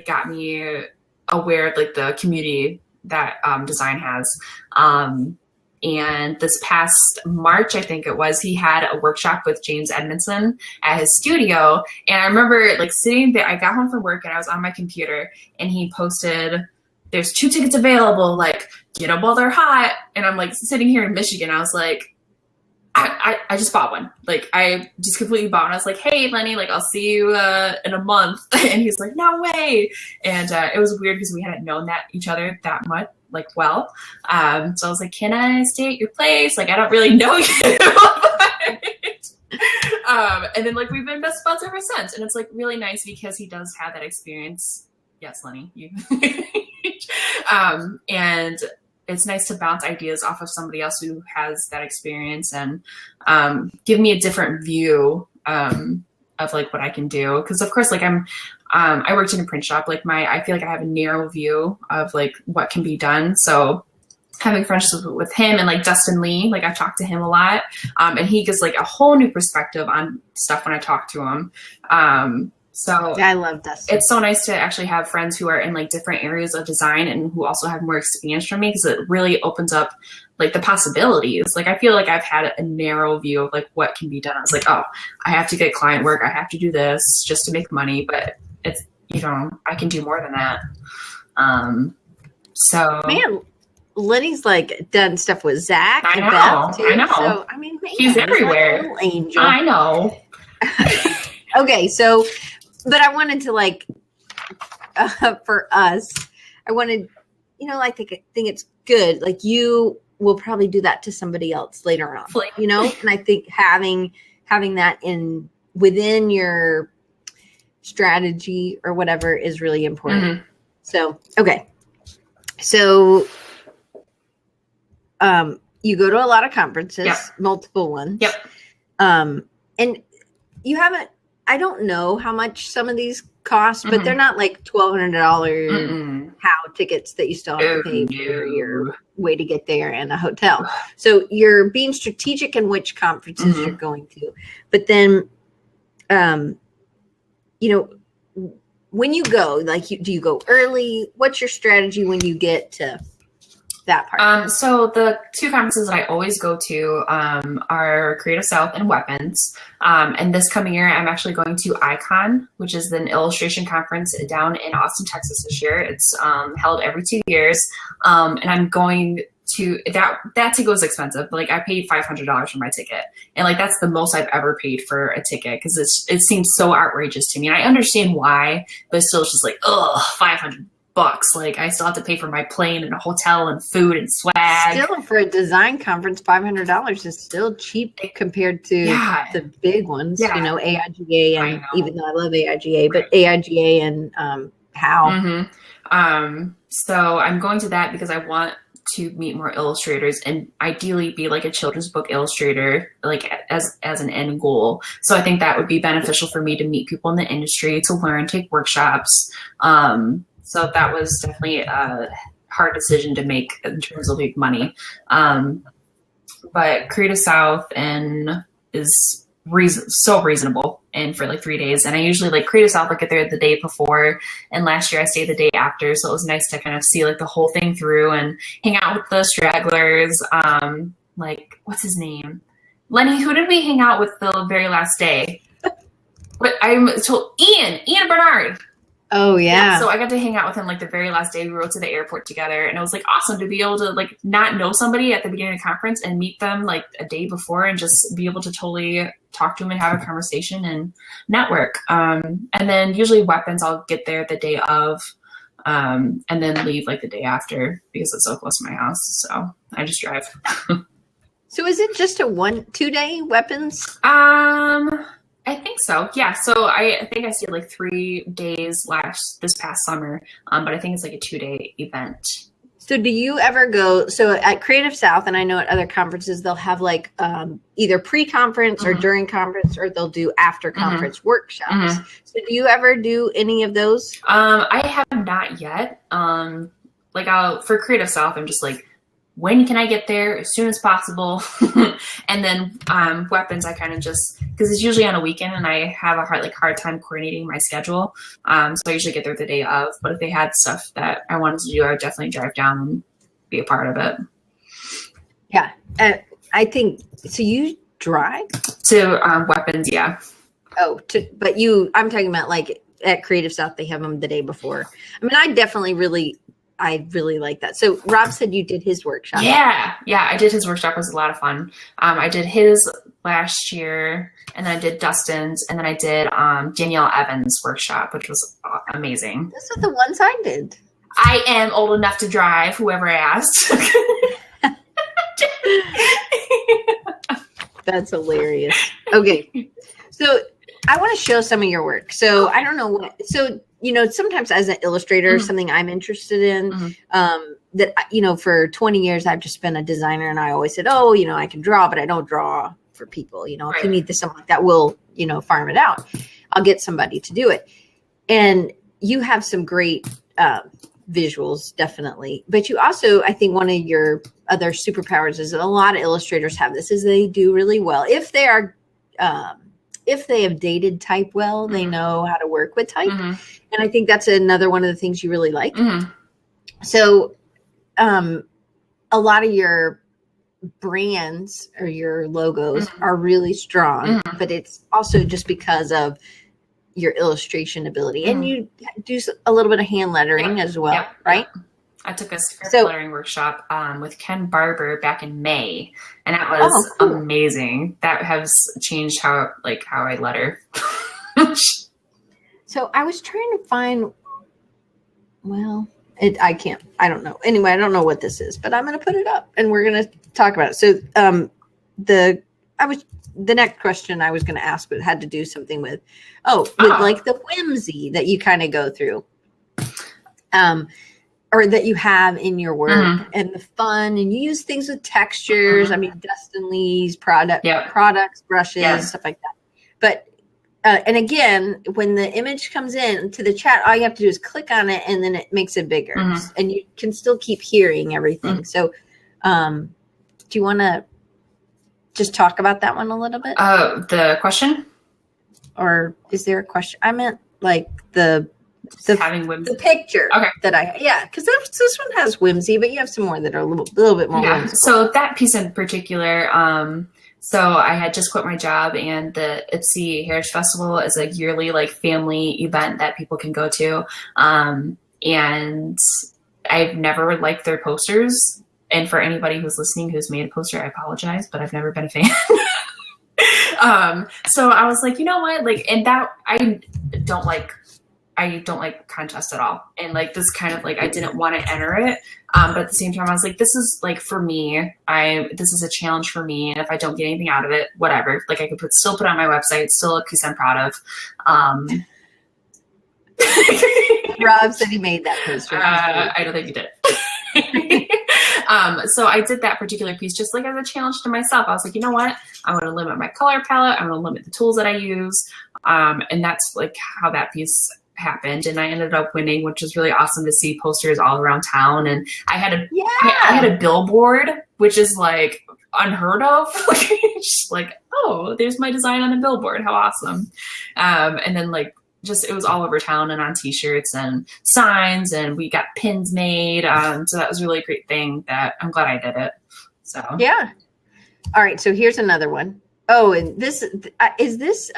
got me aware of like the community that design has. And this past March, I think it was, he had a workshop with James Edmondson at his studio. And I remember like sitting there, I got home from work and I was on my computer, and he posted, there's 2 tickets available, like get them while they're hot. And I'm like sitting here in Michigan. I was like, I just bought one. Like I just completely bought one. I was like, hey, Lenny, like I'll see you in a month. And he's like, no way. And it was weird because we hadn't known each other that much, like well. So I was like, can I stay at your place? Like I don't really know you. And then like we've been best buds ever since. And it's like really nice because he does have that experience. Yes, Lenny. You. And it's nice to bounce ideas off of somebody else who has that experience and give me a different view of like what I can do. Because of course, like I worked in a print shop. Like I feel like I have a narrow view of like what can be done. So having friendships with him and like Dustin Lee, like I've talked to him a lot, and he gives like a whole new perspective on stuff when I talk to him. So I love Dustin. It's so nice to actually have friends who are in like different areas of design and who also have more experience from me, because it really opens up like the possibilities. Like I feel like I've had a narrow view of like what can be done. I was like, oh, I have to get client work. I have to do this just to make money, but it's, I can do more than that. So man, Lenny's like done stuff with Zach. I know. Beth too. I know. So I mean, man, he's everywhere. Like a little angel. I know. Okay, so. But I wanted to like, for us, I wanted, I think it's good. Like you will probably do that to somebody else later on, and I think having that within your strategy or whatever is really important. So, okay. So, you go to a lot of conferences, multiple ones. Yep. And you haven't, I don't know how much some of these cost, but they're not like $1,200 how tickets that you still have to pay for your way to get there and a hotel. So you're being strategic in which conferences you're going to. But then, when you go, do you go early? What's your strategy when you get to that part? So the two conferences that I always go to are Creative South and Weapons. And this coming year, I'm actually going to Icon, which is an illustration conference down in Austin, Texas this year. It's held every 2 years. And I'm going to that ticket was expensive. Like I paid $500 for my ticket. And like, that's the most I've ever paid for a ticket. Cause it seems so outrageous to me. And I understand why, but still it's just like, $500. Like I still have to pay for my plane and a hotel and food and swag. Still, for a design conference, $500 is still cheap compared to the big ones. AIGA, and even though I love AIGA, but AIGA and HOW. So I'm going to that because I want to meet more illustrators and ideally be like a children's book illustrator, like as an end goal. So I think that would be beneficial for me to meet people in the industry, to learn, take workshops. So that was definitely a hard decision to make in terms of like money. But Creative South is so reasonable and for like 3 days. And I usually like Creative South, like get there the day before. And last year I stayed the day after. So it was nice to kind of see like the whole thing through and hang out with the stragglers. Like, what's his name? Lenny, who did we hang out with the very last day? But I'm told Ian Bernard. Oh yeah. So I got to hang out with him like the very last day. We rode to the airport together, and it was like awesome to be able to like not know somebody at the beginning of the conference and meet them like a day before and just be able to totally talk to them and have a conversation and network. And then usually Weapons, I'll get there the day of, and then leave like the day after because it's so close to my house. So I just drive. So is it just a 1-2 day Weapons? I think so. Yeah. So I think I stayed like 3 days this past summer. But I think it's like a 2-day event. So do you ever go, so at Creative South, and I know at other conferences, they'll have like either pre-conference or during conference, or they'll do after conference workshops. So do you ever do any of those? I have not yet. For Creative South, I'm just like, when can I get there? As soon as possible. And then Weapons, I kind of just, because it's usually on a weekend and I have a hard time coordinating my schedule. So I usually get there the day of. But if they had stuff that I wanted to do, I would definitely drive down and be a part of it. Yeah. I think, so you drive? To Weapons, yeah. Oh, I'm talking about like at Creative South, they have them the day before. I mean, I really like that. So Rob said you did his workshop. Yeah, I did his workshop. It was a lot of fun. I did his last year, and then I did Dustin's, and then I did Danielle Evans' workshop, which was amazing. Those are the ones I did. I am old enough to drive, whoever asked. That's hilarious. Okay. So I want to show some of your work. So I don't know what, sometimes as an illustrator, something I'm interested in, that, for 20 years, I've just been a designer, and I always said, I can draw, but I don't draw for people. If you need something like that, we'll, farm it out. I'll get somebody to do it. And you have some great visuals, definitely. But you also, I think one of your other superpowers is, that a lot of illustrators have this, is they do really well. If they are, if they have dated type well, they know how to work with type. And I think that's another one of the things you really like. So a lot of your brands or your logos are really strong, but it's also just because of your illustration ability. And you do a little bit of hand lettering as well, right? I took a script lettering workshop with Ken Barber back in May, and that was amazing. That has changed how I letter. So I was trying to find, I don't know. Anyway, I don't know what this is, but I'm going to put it up and we're going to talk about it. So the next question I was going to ask, but had to do something with like the whimsy that you kind of go through. Or that you have in your work, and the fun, and you use things with textures. I mean, Dustin Lee's products, brushes, stuff like that. But and again, when the image comes in to the chat, all you have to do is click on it and then it makes it bigger. And you can still keep hearing everything. So do you want to just talk about that one a little bit? The question? Or is there a question? I meant like the picture that because this one has whimsy, but you have some more that are a little bit more whimsical. So that piece in particular, so I had just quit my job, and the Ipsy Heritage Festival is a yearly like family event that people can go to. And I've never liked their posters. And for anybody who's listening who's made a poster, I apologize, but I've never been a fan. So I was like, you know what? Like, and that I don't like contests at all. And like this kind of like, I didn't want to enter it. But at the same time, I was like, this is like for me, this is a challenge for me. And if I don't get anything out of it, whatever, like I could still put it on my website, still a piece I'm proud of. Rob said he made that poster. I don't think he did. So I did that particular piece just like as a challenge to myself. I was like, you know what? I'm going to limit my color palette. I'm going to limit the tools that I use. And that's like how that piece happened. And I ended up winning, which is really awesome to see posters all around town. And I had I had a billboard, which is like unheard of. Just like, oh, there's my design on a billboard. How awesome. And then like, it was all over town and on t-shirts and signs, and we got pins made. So that was a really great thing that I'm glad I did it. So yeah. All right. So here's another one. Oh, and this is this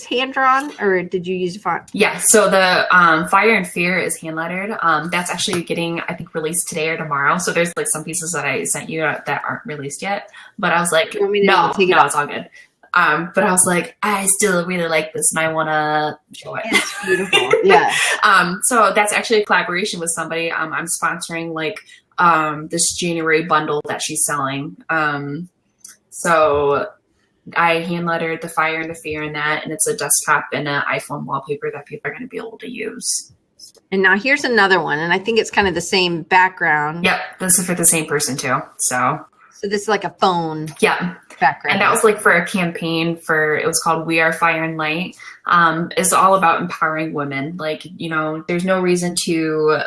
hand drawn or did you use a font? Yeah. So the Fire and Fear is hand lettered. That's actually getting, I think, released today or tomorrow. So there's like some pieces that I sent you that aren't released yet, but I was like, no, it's all good. But I was like, I still really like this and I want to show it. It's beautiful. Yeah. So that's actually a collaboration with somebody. I'm sponsoring like this January bundle that she's selling. So I hand lettered the Fire and the Fear in that, and it's a desktop and an iPhone wallpaper that people are going to be able to use. And now here's another one, and I think it's kind of the same background. Yep, this is for the same person too. So this is like a phone. Yeah. Background. And that was like for a campaign it was called We Are Fire and Light. It's all about empowering women. Like, you know, there's no reason to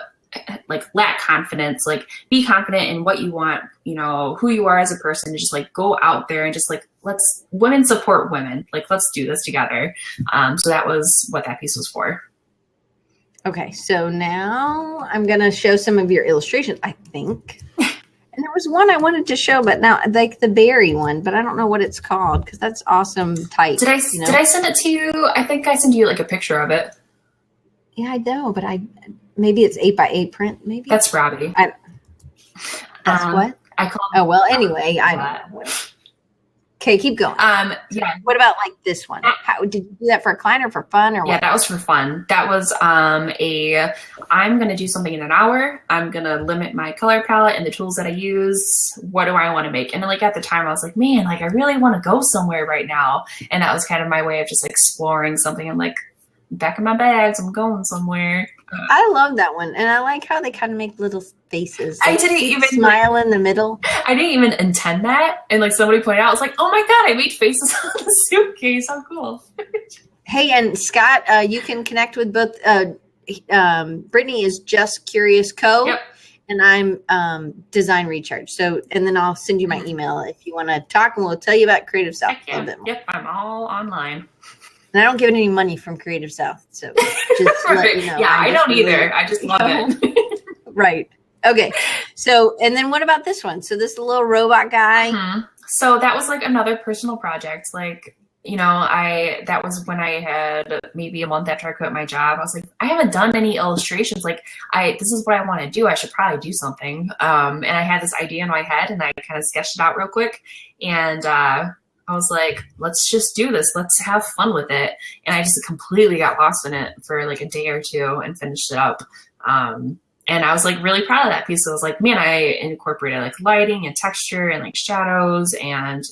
like lack confidence, like be confident in what you want, you know, who you are as a person, and just like go out there and just like, women support women. Like, let's do this together. So that was what that piece was for. Okay. So now I'm going to show some of your illustrations, I think. And there was one I wanted to show, but now like the berry one, but I don't know what it's called because that's awesome type. Did I send it to you? I think I sent you like a picture of it. Yeah, I know, but maybe it's 8x8 print. Maybe that's Robbie. That's what I call. Oh well. Anyway, Okay, keep going. Yeah. What about like this one? How did you do that for a client or for fun or what? Yeah, that was for fun. That was I'm going to do something in an hour. I'm going to limit my color palette and the tools that I use. What do I want to make? And then like at the time I was like, man, like I really want to go somewhere right now. And that was kind of my way of just exploring something. I'm like, back in my bags, I'm going somewhere. I love that one. And I like how they kind of make little faces. Like, I didn't even smile in the middle. I didn't even intend that. And like somebody pointed out, I was like, oh my God, I made faces on the suitcase. How cool. Hey, and Scott, you can connect with both. Brittany is Just Curious Co. Yep. And I'm Design Recharge. So, and then I'll send you my email if you want to talk, and we'll tell you about Creative South a little bit more. Yep, I'm all online. And I don't get any money from Creative South, so just to let you know. Yeah, I don't either. I just love it. Right. Okay. So, and then what about this one? So this little robot guy. Mm-hmm. So that was like another personal project. Like, you know, that was when I had maybe a month after I quit my job. I was like, I haven't done any illustrations. Like this is what I want to do. I should probably do something. And I had this idea in my head and I kind of sketched it out real quick. And, I was like, let's just do this. Let's have fun with it. And I just completely got lost in it for like a day or two and finished it up. And I was like really proud of that piece. So I was like, man, I incorporated like lighting and texture and like shadows. And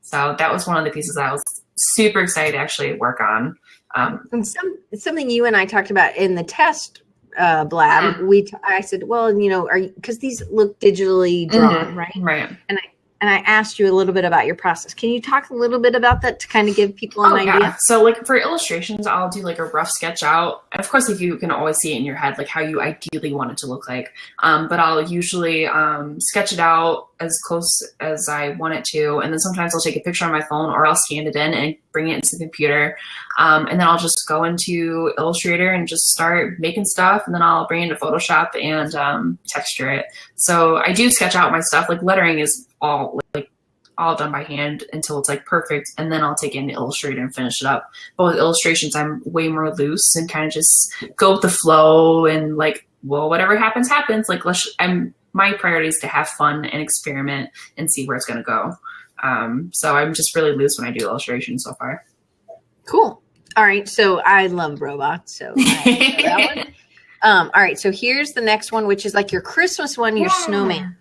so that was one of the pieces that I was super excited to actually work on. And something you and I talked about in the test blab, I said, well, you know, because these look digitally drawn, right? Right. And and I asked you a little bit about your process. Can you talk a little bit about that to kind of give people an idea? Yeah. So like for illustrations, I'll do like a rough sketch out. And of course, like you can always see it in your head, like how you ideally want it to look like. But I'll usually sketch it out as close as I want it to. And then sometimes I'll take a picture on my phone or I'll scan it in and bring it into the computer. And then I'll just go into Illustrator and just start making stuff. And then I'll bring it into Photoshop and texture it. So I do sketch out my stuff. Like lettering is all done by hand until it's like perfect, and then I'll take it into Illustrator and finish it up. But with illustrations, I'm way more loose and kind of just go with the flow and like, well, whatever happens, happens. Like my priority is to have fun and experiment and see where it's gonna go. So I'm just really loose when I do illustrations so far. Cool. All right, so I love robots, so I know that one. All right, so here's the next one, which is like your Christmas one, your snowman.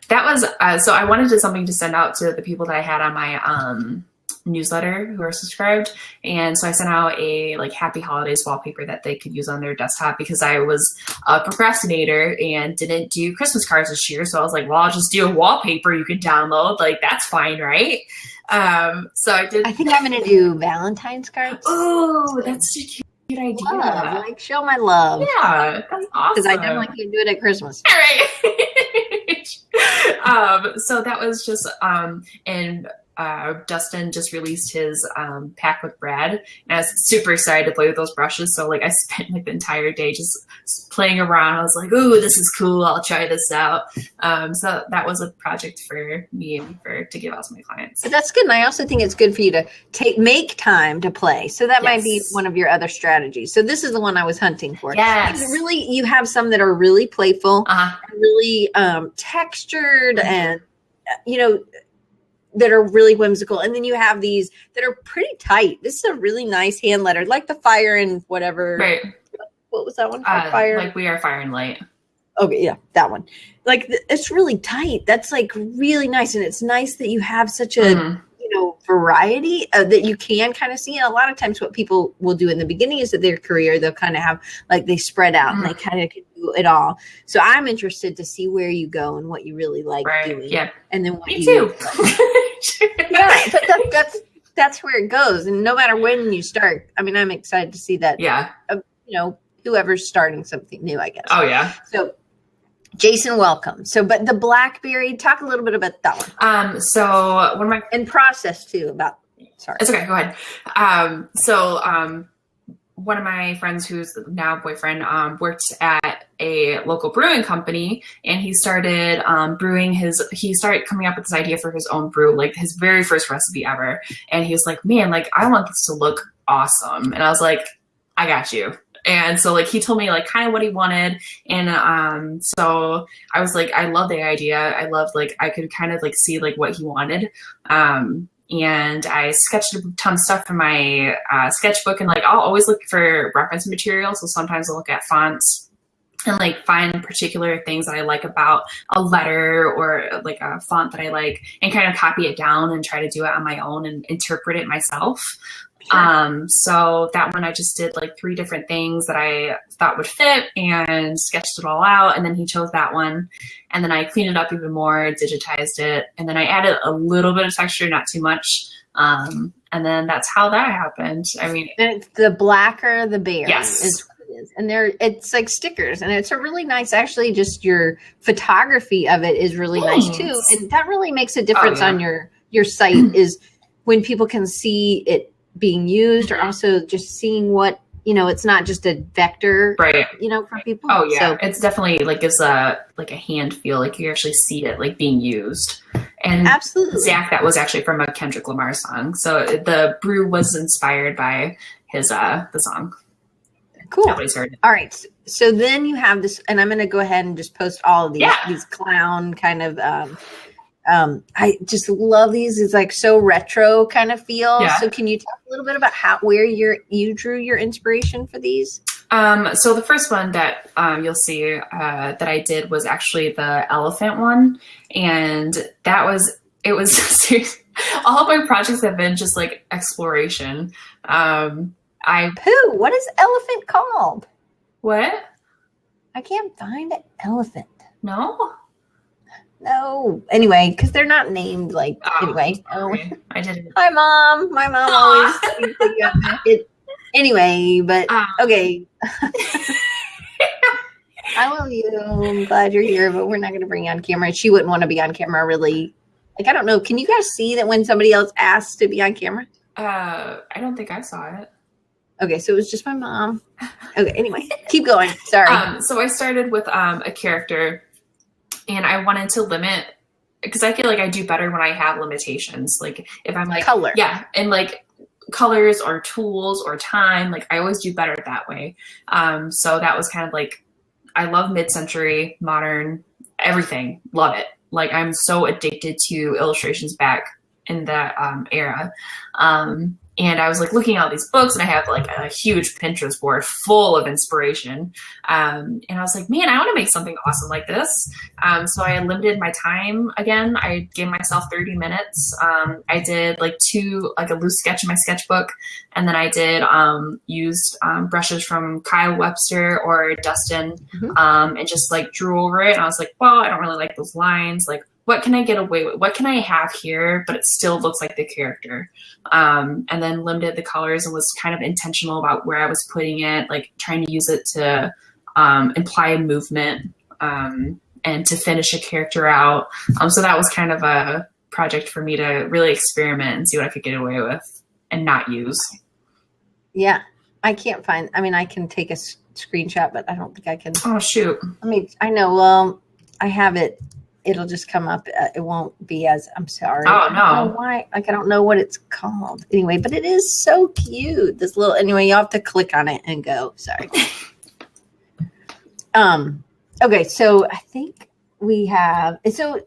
That was, so I wanted to something to send out to the people that I had on my newsletter who are subscribed. And so I sent out a like happy holidays wallpaper that they could use on their desktop because I was a procrastinator and didn't do Christmas cards this year. So I was like, well, I'll just do a wallpaper you could download. Like, that's fine, right? So I did. I think I'm going to do Valentine's cards. Oh, that's a cute idea. Like, show my love. Yeah, that's awesome. Because I definitely can't do it at Christmas. All right. So that was just, and Dustin just released his pack with Brad, and I was super excited to play with those brushes. So like I spent like the entire day just playing around. I was like, "Ooh, this is cool! I'll try this out." So that was a project for me and to give out to my clients. But that's good, and I also think it's good for you to make time to play. So that might be one of your other strategies. So this is the one I was hunting for. Yes, really, you have some that are really playful, and really textured, and that are really whimsical. And then you have these that are pretty tight. This is a really nice hand letter, like the fire and whatever. Right. What was that one? Fire. Like we are fire and light. Okay. Yeah. That one. Like it's really tight. That's like really nice. And it's nice that you have such a, variety that you can kind of see. And a lot of times what people will do in the beginning is of their career, they'll kind of have they spread out and they kind of can do it all. So I'm interested to see where you go and what you really like doing. Yeah. And then what Me too. Yeah, but that's where it goes. And no matter when you start, I mean, I'm excited to see that. Yeah. Whoever's starting something new, I guess. Oh yeah. So Jason, welcome. So, but the Blackberry, talk a little bit about that one. So one of my and process too about. Sorry, it's okay. Go ahead. One of my friends who's now boyfriend worked at a local brewing company, and he started he started coming up with this idea for his own brew, like his very first recipe ever. And he was like, man, like I want this to look awesome. And I was like, I got you. And so like he told me like kind of what he wanted. And so I was like, I love the idea. I loved like I could kind of like see like what he wanted. And I sketched a ton of stuff from my sketchbook, and like I'll always look for reference material. So sometimes I'll look at fonts and like find particular things that I like about a letter or like a font that I like, and kind of copy it down and try to do it on my own and interpret it myself. Sure. So that one I just did like 3 different things that I thought would fit and sketched it all out. And then he chose that one, and then I cleaned it up even more, digitized it. And then I added a little bit of texture, not too much. And then that's how that happened. I mean, it's the blacker, the berry. Yes. Is what it is. And it's like stickers, and it's a really nice, actually just your photography of it is really nice too. And that really makes a difference on your site is when people can see it being used, or also just seeing what, it's not just a vector, right? For people. Oh yeah. So, it's definitely like gives a hand feel, like you actually see it like being used. And absolutely. Zach, that was actually from a Kendrick Lamar song. So the brew was inspired by his, the song. Cool. Nobody's heard it. All right. So then you have this, and I'm going to go ahead and just post all of these clown kind of, I just love these. It's like so retro kind of feel. Yeah. So can you talk a little bit about where you drew your inspiration for these? So the first one that you'll see that I did was actually the elephant one, and it was all of my projects have been just like exploration. What is elephant called? What? I can't find an elephant. No. No. Anyway, because they're not named like anyway. Sorry. I didn't. Hi, Mom. My mom always thinks it. Anyway, but okay. I love you. I'm glad you're here, but we're not going to bring you on camera. She wouldn't want to be on camera, really. Like, I don't know. Can you guys see that when somebody else asks to be on camera? I don't think I saw it. Okay, so it was just my mom. Okay, anyway, keep going. Sorry. So I started with a character, and I wanted to limit, because I feel like I do better when I have limitations. Like if I'm like color, yeah, and like colors or tools or time, like I always do better that way. So that was kind of like, I love mid-century, modern, everything. Love it. Like I'm so addicted to illustrations back in that era. And I was like looking at all these books, and I have like a huge Pinterest board full of inspiration. And I was like, man, I want to make something awesome like this. So I limited my time again. I gave myself 30 minutes. I did like a loose sketch in my sketchbook. And then I did used brushes from Kyle Webster or Dustin, and just like drew over it. And I was like, well, I don't really like those lines. Like, what can I get away with? What can I have here, but it still looks like the character? And then limited the colors and was kind of intentional about where I was putting it, like trying to use it to imply movement and to finish a character out. So that was kind of a project for me to really experiment and see what I could get away with and not use. Yeah, I can't find, I mean, I can take a screenshot, but I don't think I can. Oh, shoot. I know, well, I have it. It'll just come up. It won't be as, I'm sorry. Oh, no. I don't know why. Like, I don't know what it's called. Anyway, but it is so cute. This little, anyway, you have to click on it and go. Sorry. Okay, so I think we have, so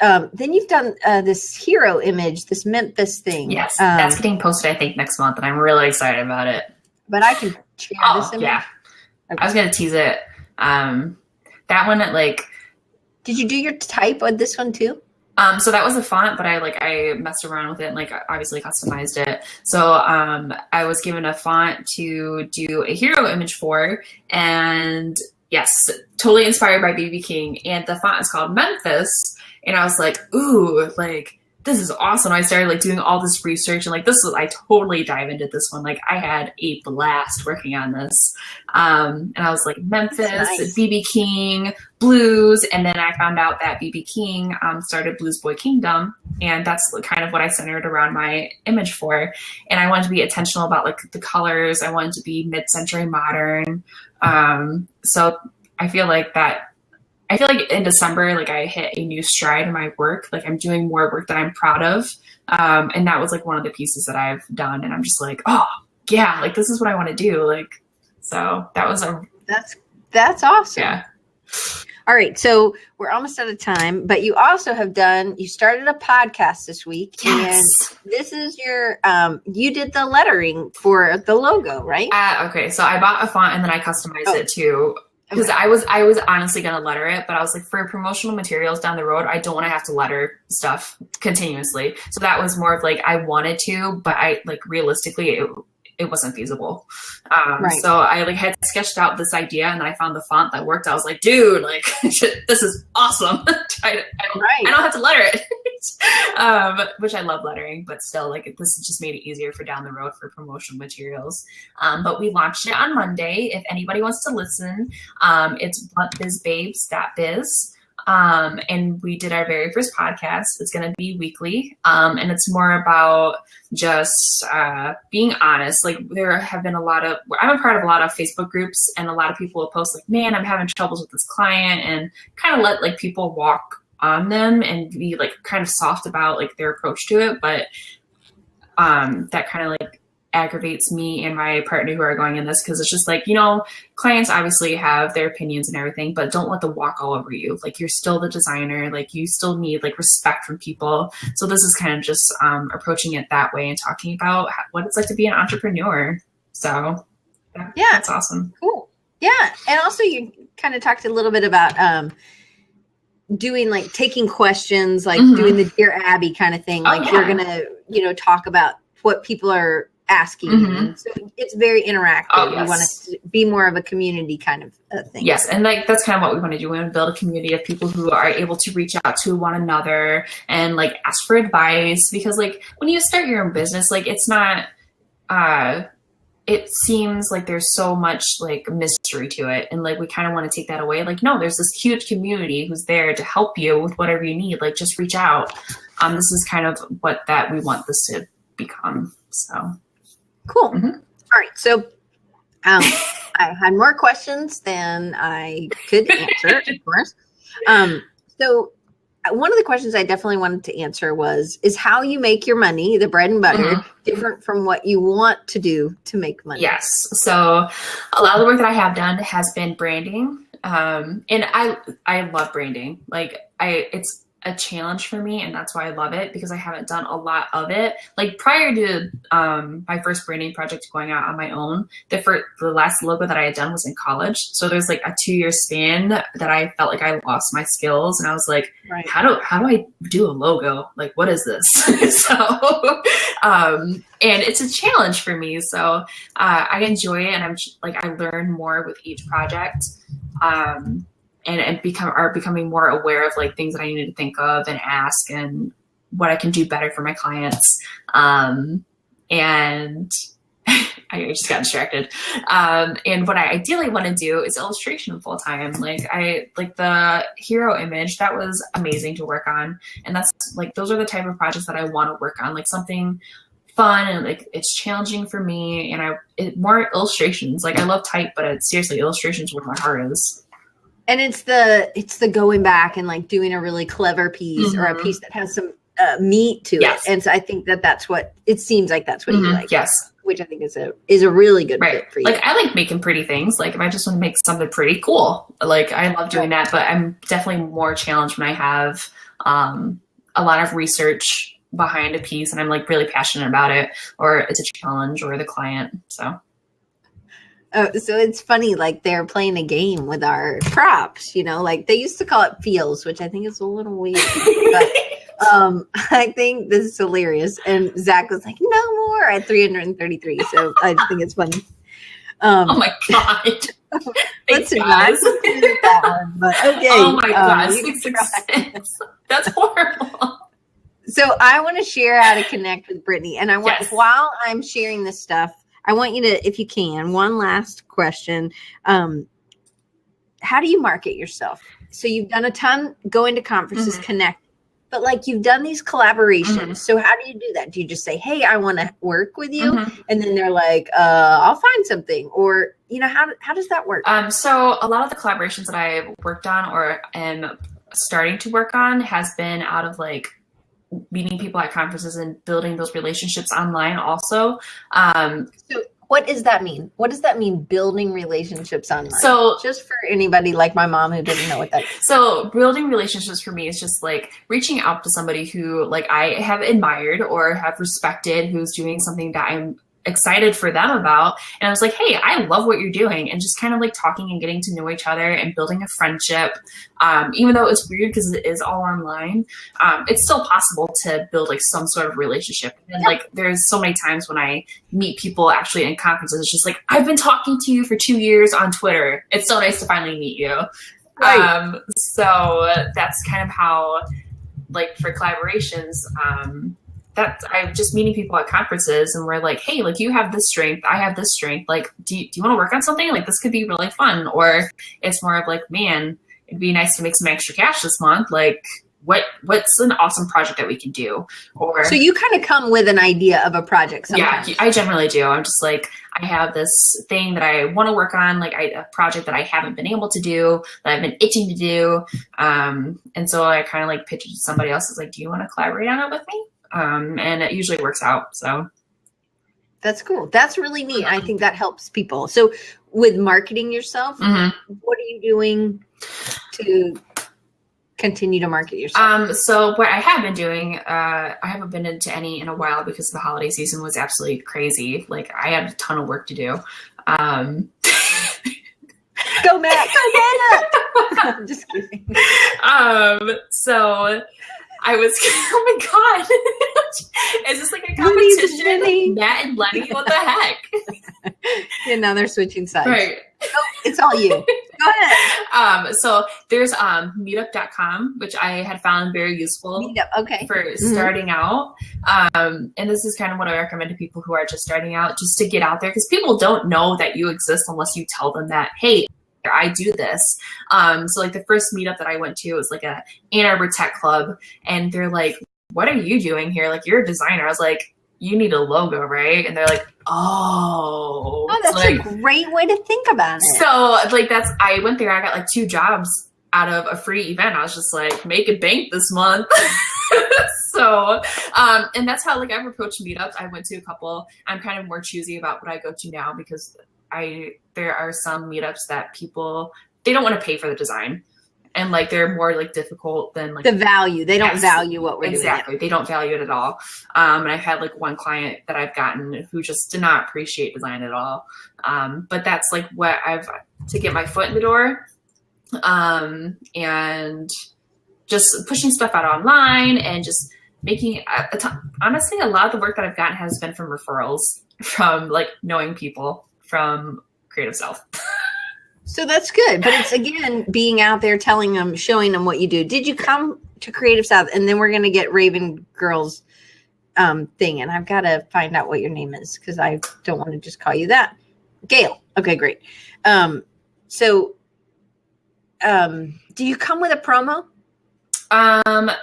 then you've done this hero image, this Memphis thing. Yes, that's getting posted, I think, next month, and I'm really excited about it. But I can share this image. Yeah. Okay. I was going to tease it. That one, did you do your type on this one too? So that was a font, but I messed around with it and obviously customized it. So I was given a font to do a hero image for, and yes, totally inspired by BB King. And the font is called Memphis. And I was like, ooh, this is awesome. I started doing all this research, and I totally dive into this one. I had a blast working on this. And I was like, Memphis, nice. BB King, blues. And then I found out that BB King started Blues Boy Kingdom. And that's kind of what I centered around my image for. And I wanted to be intentional about the colors. I wanted to be mid-century modern. So I feel like in December, I hit a new stride in my work. I'm doing more work that I'm proud of. And that was one of the pieces that I've done. And I'm just oh yeah, this is what I want to do. So that was that's awesome. Yeah. All right. So we're almost out of time, but you also you started a podcast this week. Yes. And this is your, you did the lettering for the logo, right? Okay. So I bought a font and then I customized it too. Because I was honestly going to letter it, but I was for promotional materials down the road, I don't want to have to letter stuff continuously. So that was more of I wanted to, but realistically, it wasn't feasible. Right. So I had sketched out this idea, and then I found the font that worked. I was like, dude, this is awesome. I don't have to letter it. Which I love lettering, but still this just made it easier for down the road for promotional materials. But we launched it on Monday. If anybody wants to listen, it's bluntbizbabes.biz. And we did our very first podcast. It's going to be weekly. And it's more about just being honest. There have been I'm a part of a lot of Facebook groups, and a lot of people will post man, I'm having troubles with this client, and kind of let people walk on them and be kind of soft about their approach to it. But that kind of aggravates me and my partner who are going in this, because it's just clients obviously have their opinions and everything, but don't let them walk all over you. You're still the designer, you still need respect from people. So this is kind of just approaching it that way and talking about what it's like to be an entrepreneur. So yeah, that's awesome. Cool. Yeah. And also you kind of talked a little bit about doing taking questions, doing the Dear Abby kind of thing. You're gonna talk about what people are asking. And so it's very interactive. Oh, yes. You want it to be more of a community kind of thing. Yes, and like that's kind of what we want to do. We want to build a community of people who are able to reach out to one another and like ask for advice, because like when you start your own business, like it's not it seems like there's so much like mystery to it, and like we kind of want to take that away. Like, no, there's this huge community who's there to help you with whatever you need. Like, just reach out. This is kind of what that we want this to become. So cool. All right, so I had more questions than I could answer, of course. So one of the questions I definitely wanted to answer is how you make your money, the bread and butter, different from what you want to do to make money? Yes. So a lot of the work that I have done has been branding. And I love branding. Like it's a challenge for me, and that's why I love it, because I haven't done a lot of it. Like prior to my first branding project going out on my own, the last logo that I had done was in college. So there's like a 2-year span that I felt like I lost my skills, and I was like, how do I do a logo? Like, what is this? So and it's a challenge for me. So I enjoy it, and I'm like, I learn more with each project. And becoming more aware of like things that I need to think of and ask, and what I can do better for my clients. And I just got distracted. And what I ideally want to do is illustration full time. Like the hero image, that was amazing to work on. And that's like, those are the type of projects that I want to work on, like something fun and like it's challenging for me. And more illustrations. Like I love type, but seriously, illustrations where my heart is. And it's the going back and like doing a really clever piece or a piece that has some meat to it. And so I think that's what it seems like. That's what you like. Yes. Which I think is a really good fit for you. Like I like making pretty things. Like if I just want to make something pretty cool, like I love doing that, but I'm definitely more challenged when I have a lot of research behind a piece and I'm like really passionate about it, or it's a challenge, or the client. So. Oh, so it's funny, like they're playing a game with our props, like they used to call it feels, which I think is a little weird, but I think this is hilarious. And Zach was like, no more at 333. So I just think it's funny. Oh my God. Let's not do that one, but okay. Oh my God. 666. That's horrible. So I want to share how to connect with Brittany. And I want, while I'm sharing this stuff, I want you to, if you can, one last question. How do you market yourself? So you've done a ton, going to conferences, connect, but like you've done these collaborations. So how do you do that? Do you just say, hey, I want to work with you? And then they're like, I'll find something, or, how does that work? So a lot of the collaborations that I've worked on or am starting to work on has been out of like meeting people at conferences and building those relationships online also. So what does that mean? What does that mean, building relationships online? So just for anybody like my mom who didn't know what that is. So building relationships for me is just like reaching out to somebody who like I have admired or have respected, who's doing something that I'm excited for them about. And I was like, hey, I love what you're doing. And just kind of like talking and getting to know each other and building a friendship. Even though it's weird because it is all online, it's still possible to build like some sort of relationship. And like, there's so many times when I meet people actually in conferences, it's just like, I've been talking to you for 2 years on Twitter. It's so nice to finally meet you. So that's kind of how, like for collaborations, I'm just meeting people at conferences and we're like, hey, like you have this strength, I have this strength. Like, do you want to work on something? Like this could be really fun. Or it's more of like, man, it'd be nice to make some extra cash this month. Like what's an awesome project that we can do? Or so you kind of come with an idea of a project sometimes. Yeah, I generally do. I'm just like, I have this thing that I want to work on, like a project that I haven't been able to do, that I've been itching to do. And so I kind of like pitch it to somebody else. It's like, do you want to collaborate on it with me? And it usually works out. So that's cool. That's really neat. I think that helps people. So with marketing yourself, what are you doing to continue to market yourself? So what I have been doing, I haven't been into any in a while because the holiday season was absolutely crazy. Like I had a ton of work to do. Go Matt, go Matt. I'm just kidding. So I was, oh my God, is this like a competition? Lenny. Matt and Lenny, what the heck? Yeah, now they're switching sides. Right. Oh, it's all you. Go ahead. So there's meetup.com, which I had found very useful for starting out. And this is kind of what I recommend to people who are just starting out, just to get out there, because people don't know that you exist unless you tell them that, hey, I do this. So like the first meetup that I went to was like a Ann Arbor Tech Club, and they're like, what are you doing here? Like, you're a designer. I was like, you need a logo, right? And they're like, oh. Oh, that's like, a great way to think about it. So like I went there, I got like 2 jobs out of a free event. I was just like, make it bank this month. So, and that's how like I've approached meetups. I went to a couple. I'm kind of more choosy about what I go to now, because there are some meetups that people, they don't want to pay for the design. And like, they're more like difficult than like the value. They don't value what we're doing. Exactly. They don't value it at all. And I've had like one client that I've gotten who just did not appreciate design at all. But that's like what to get my foot in the door. And just pushing stuff out online and just making, honestly, a lot of the work that I've gotten has been from referrals, from like knowing people from Creative South. So that's good. But it's, again, being out there, telling them, showing them what you do. Did you come to Creative South? And then we're going to get Raven Girls thing. And I've got to find out what your name is, because I don't want to just call you that. Gail. Okay, great. So do you come with a promo?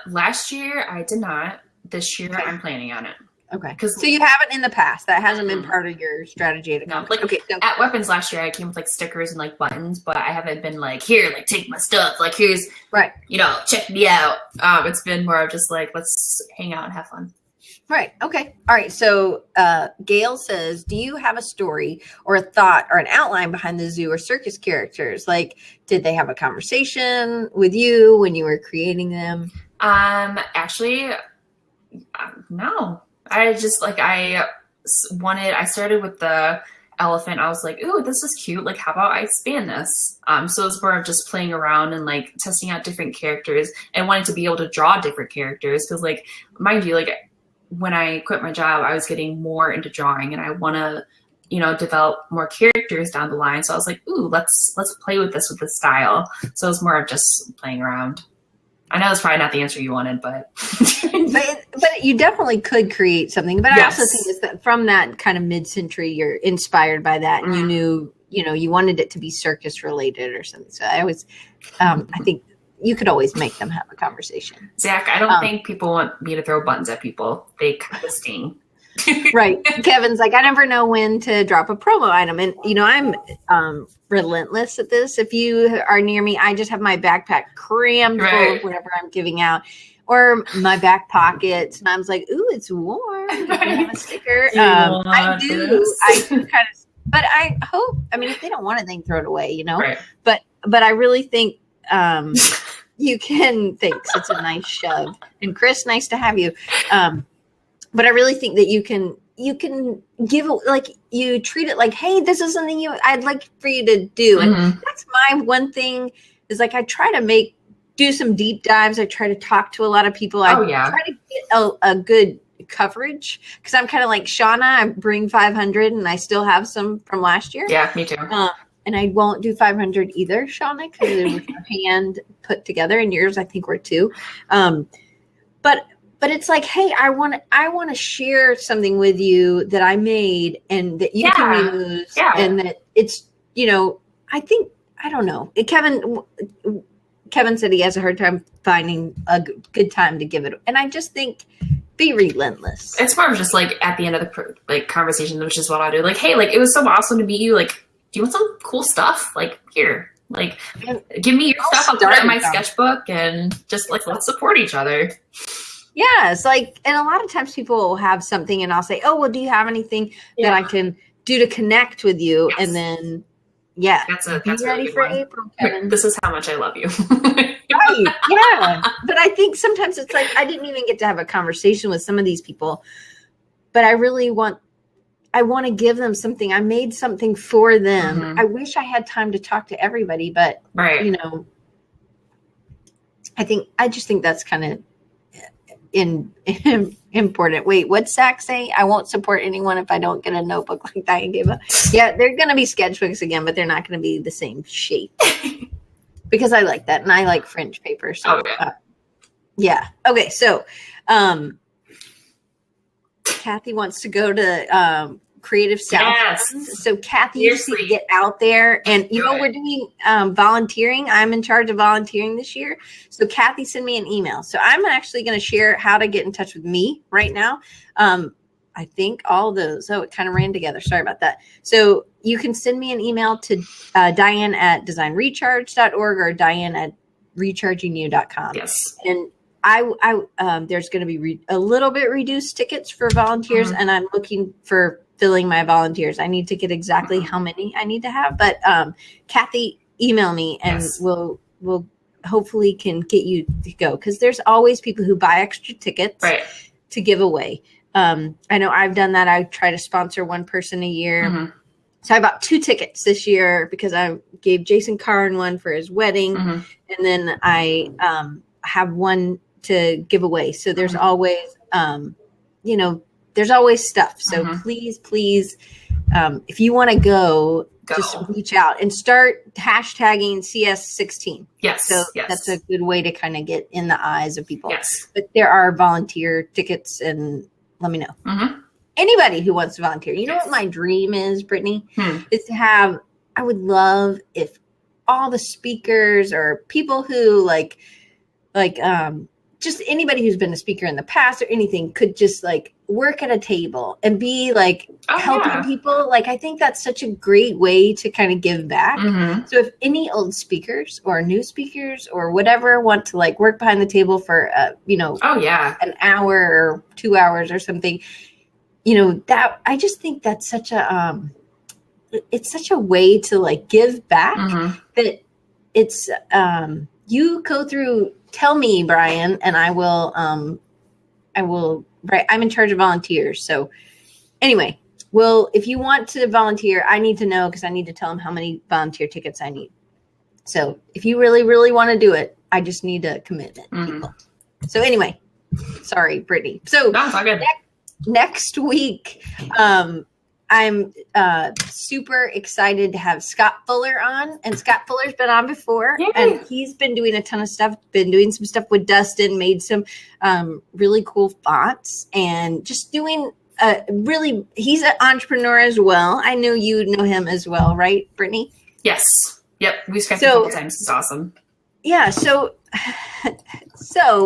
Last year I did not. This year I'm planning on it. Okay. So you haven't in the past. That hasn't been part of your strategy at no, like, okay, so at Weapons last year I came with like stickers and like buttons, but I haven't been like, here, like take my stuff. Like, here's, you know, check me out. It's been more of just like, let's hang out and have fun. Right. Okay. All right. So Gail says, do you have a story or a thought or an outline behind the zoo or circus characters? Like, did they have a conversation with you when you were creating them? Actually, no. I just like, I started with the elephant. I was like, ooh, this is cute. Like, how about I expand this? So it's more of just playing around and like testing out different characters and wanting to be able to draw different characters. Cause like, mind you, like when I quit my job, I was getting more into drawing and I want to, you know, develop more characters down the line. So I was like, ooh, let's play with this style. So it's more of just playing around. I know that's probably not the answer you wanted, but but you definitely could create something. But I also think is that from that kind of mid-century, you're inspired by that, and you knew, you know, you wanted it to be circus related or something. So I always, I think you could always make them have a conversation. Zach, I don't think people want me to throw buttons at people. They kind of sting. Right. Kevin's like, I never know when to drop a promo item. And, you know, I'm relentless at this. If you are near me, I just have my backpack crammed full of whatever I'm giving out, or my back pockets. And I was like, ooh, it's warm. You have a sticker. I do. I kind of, but I hope, I mean, if they don't want it, they can throw it away, you know? Right. But I really think you can, thanks. It's a nice shove. And Chris, nice to have you. But I really think that you can give, like, you treat it like, hey, this is something I'd like for you to do. And that's my one thing is like, I try to do some deep dives. I try to talk to a lot of people. I try to get a good coverage, because I'm kind of like Shauna. I bring 500 and I still have some from last year. Yeah, me too. And I won't do 500 either, Shauna, because it was hand put together, and yours I think were 2. But it's like, hey, I want to share something with you that I made and that you can use, and that it's, you know, I think, I don't know. Kevin said he has a hard time finding a good time to give it, and I just think, be relentless. It's more of just like at the end of the conversation, which is what I do. Like, hey, like, it was so awesome to meet you. Like, do you want some cool stuff? Like, here, like, give me your stuff. I'll put it in my sketchbook, and just like, let's support each other. Yeah, it's like, and a lot of times people will have something and I'll say, oh, well, do you have anything that I can do to connect with you? Yes. And then, that's be ready for April, Kevin. This is how much I love you. Right, yeah. But I think sometimes it's like, I didn't even get to have a conversation with some of these people, but I want to give them something. I made something for them. I wish I had time to talk to everybody, but, you know, I just think that's kind of, important. Wait, what's Zach say? I won't support anyone if I don't get a notebook like Diane gave up. Yeah, they're going to be sketchbooks again, but they're not going to be the same shape. Because I like that, and I like fringe paper. So, yeah. Okay, so Kathy wants to go to Creative South. Yes. So Kathy used to get out there, and we're doing volunteering. I'm in charge of volunteering this year. So Kathy sent me an email. So I'm actually going to share how to get in touch with me right now. I think all those. Oh, it kind of ran together. Sorry about that. So you can send me an email to Diane@designrecharge.org or Diane@rechargingyou.com. Yes. And I there's going to be a little bit reduced tickets for volunteers, and I'm looking for filling my volunteers. I need to get exactly how many I need to have, but Kathy, email me and we'll hopefully can get you to go, because there's always people who buy extra tickets to give away. I know I've done that. I try to sponsor one person a year. So I bought 2 tickets this year because I gave Jason Carn one for his wedding, and then I have one to give away. So there's always, there's always stuff. So please, if you want to go, just reach out and start hashtagging CS16. Yes. So that's a good way to kind of get in the eyes of people. Yes. But there are volunteer tickets, and let me know. Anybody who wants to volunteer. You know what my dream is, Brittany? Is to have, I would love if all the speakers or people who like just anybody who's been a speaker in the past or anything could just like work at a table and be like helping people. Like, I think that's such a great way to kind of give back. So if any old speakers or new speakers or whatever want to like work behind the table for, an hour or 2 hours or something, that I just think that's such a, it's such a way to like give back that it's, you go through, tell me, Brian, and I will, right. I'm in charge of volunteers. So anyway, if you want to volunteer, I need to know, because I need to tell them how many volunteer tickets I need. So if you really, really want to do it, I just need a commitment, people. So anyway, sorry, Brittany. So next week, I'm super excited to have Scott Fuller on, and Scott Fuller's been on before, and he's been doing a ton of stuff, been doing some stuff with Dustin, made some really cool fonts, and just doing he's an entrepreneur as well. I know you know him as well, right, Brittany? Yes. Yep. We've Skyped a couple times. It's awesome. Yeah. So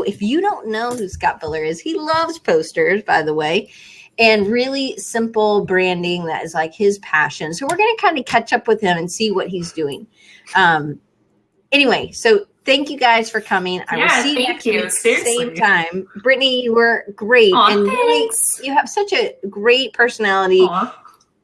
if you don't know who Scott Fuller is, he loves posters, by the way, and really simple branding that is like his passion. So we're going to kind of catch up with him and see what he's doing. Anyway, so thank you guys for coming. I will see you next week, same time. Brittany, you were great. And really, you have such a great personality.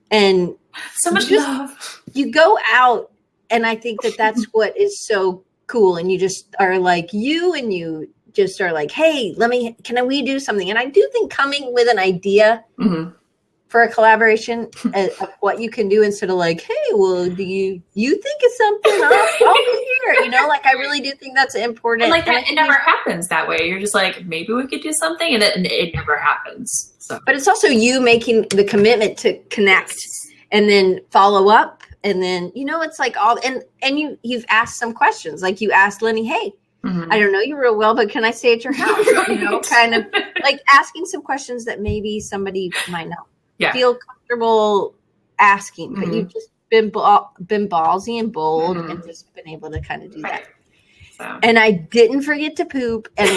And so much love. You go out, and I think that's what is so cool. And you just are like you, and you just are like, hey, can we do something? And I do think coming with an idea for a collaboration of what you can do, instead of like, hey, well, do you think of something? I'll be here. Like, I really do think that's important. And like that, it never happens that way. You're just like, maybe we could do something, and it never happens. So, but it's also you making the commitment to connect and then follow up. And then, it's like and you've asked some questions. Like you asked Lenny, hey, I don't know you real well, but can I stay at your house? Kind of like asking some questions that maybe somebody might not feel comfortable asking, but you've just been ballsy and bold and just been able to kind of do that. So. And I didn't forget to poop, and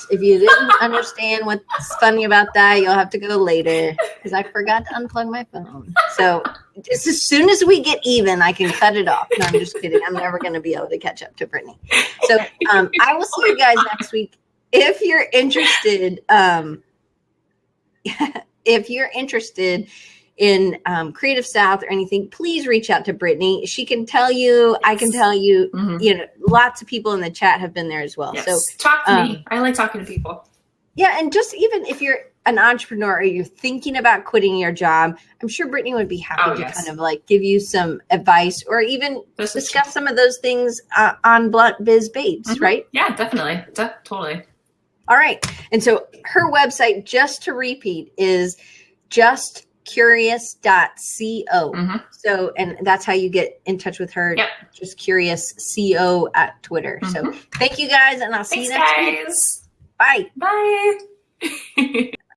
if you didn't understand what's funny about that, you'll have to go later, because I forgot to unplug my phone. So just as soon as we get even, I can cut it off. No, I'm just kidding. I'm never going to be able to catch up to Brittany. So I will see you guys next week. If you're interested, in Creative South or anything, please reach out to Brittany. She can tell you, I can tell you, lots of people in the chat have been there as well. Yes. So talk to me. I like talking to people. Yeah. And just even if you're an entrepreneur or you're thinking about quitting your job, I'm sure Brittany would be happy to kind of like give you some advice, or even discuss some of those things on Blunt Biz Babes, right? Yeah, definitely. Totally. All right. And so her website, just to repeat, is justcurious.co. So, and that's how you get in touch with her. Yep. Just Curious CO at Twitter. So thank you guys, and I'll see you next week. Guys. Bye. Bye.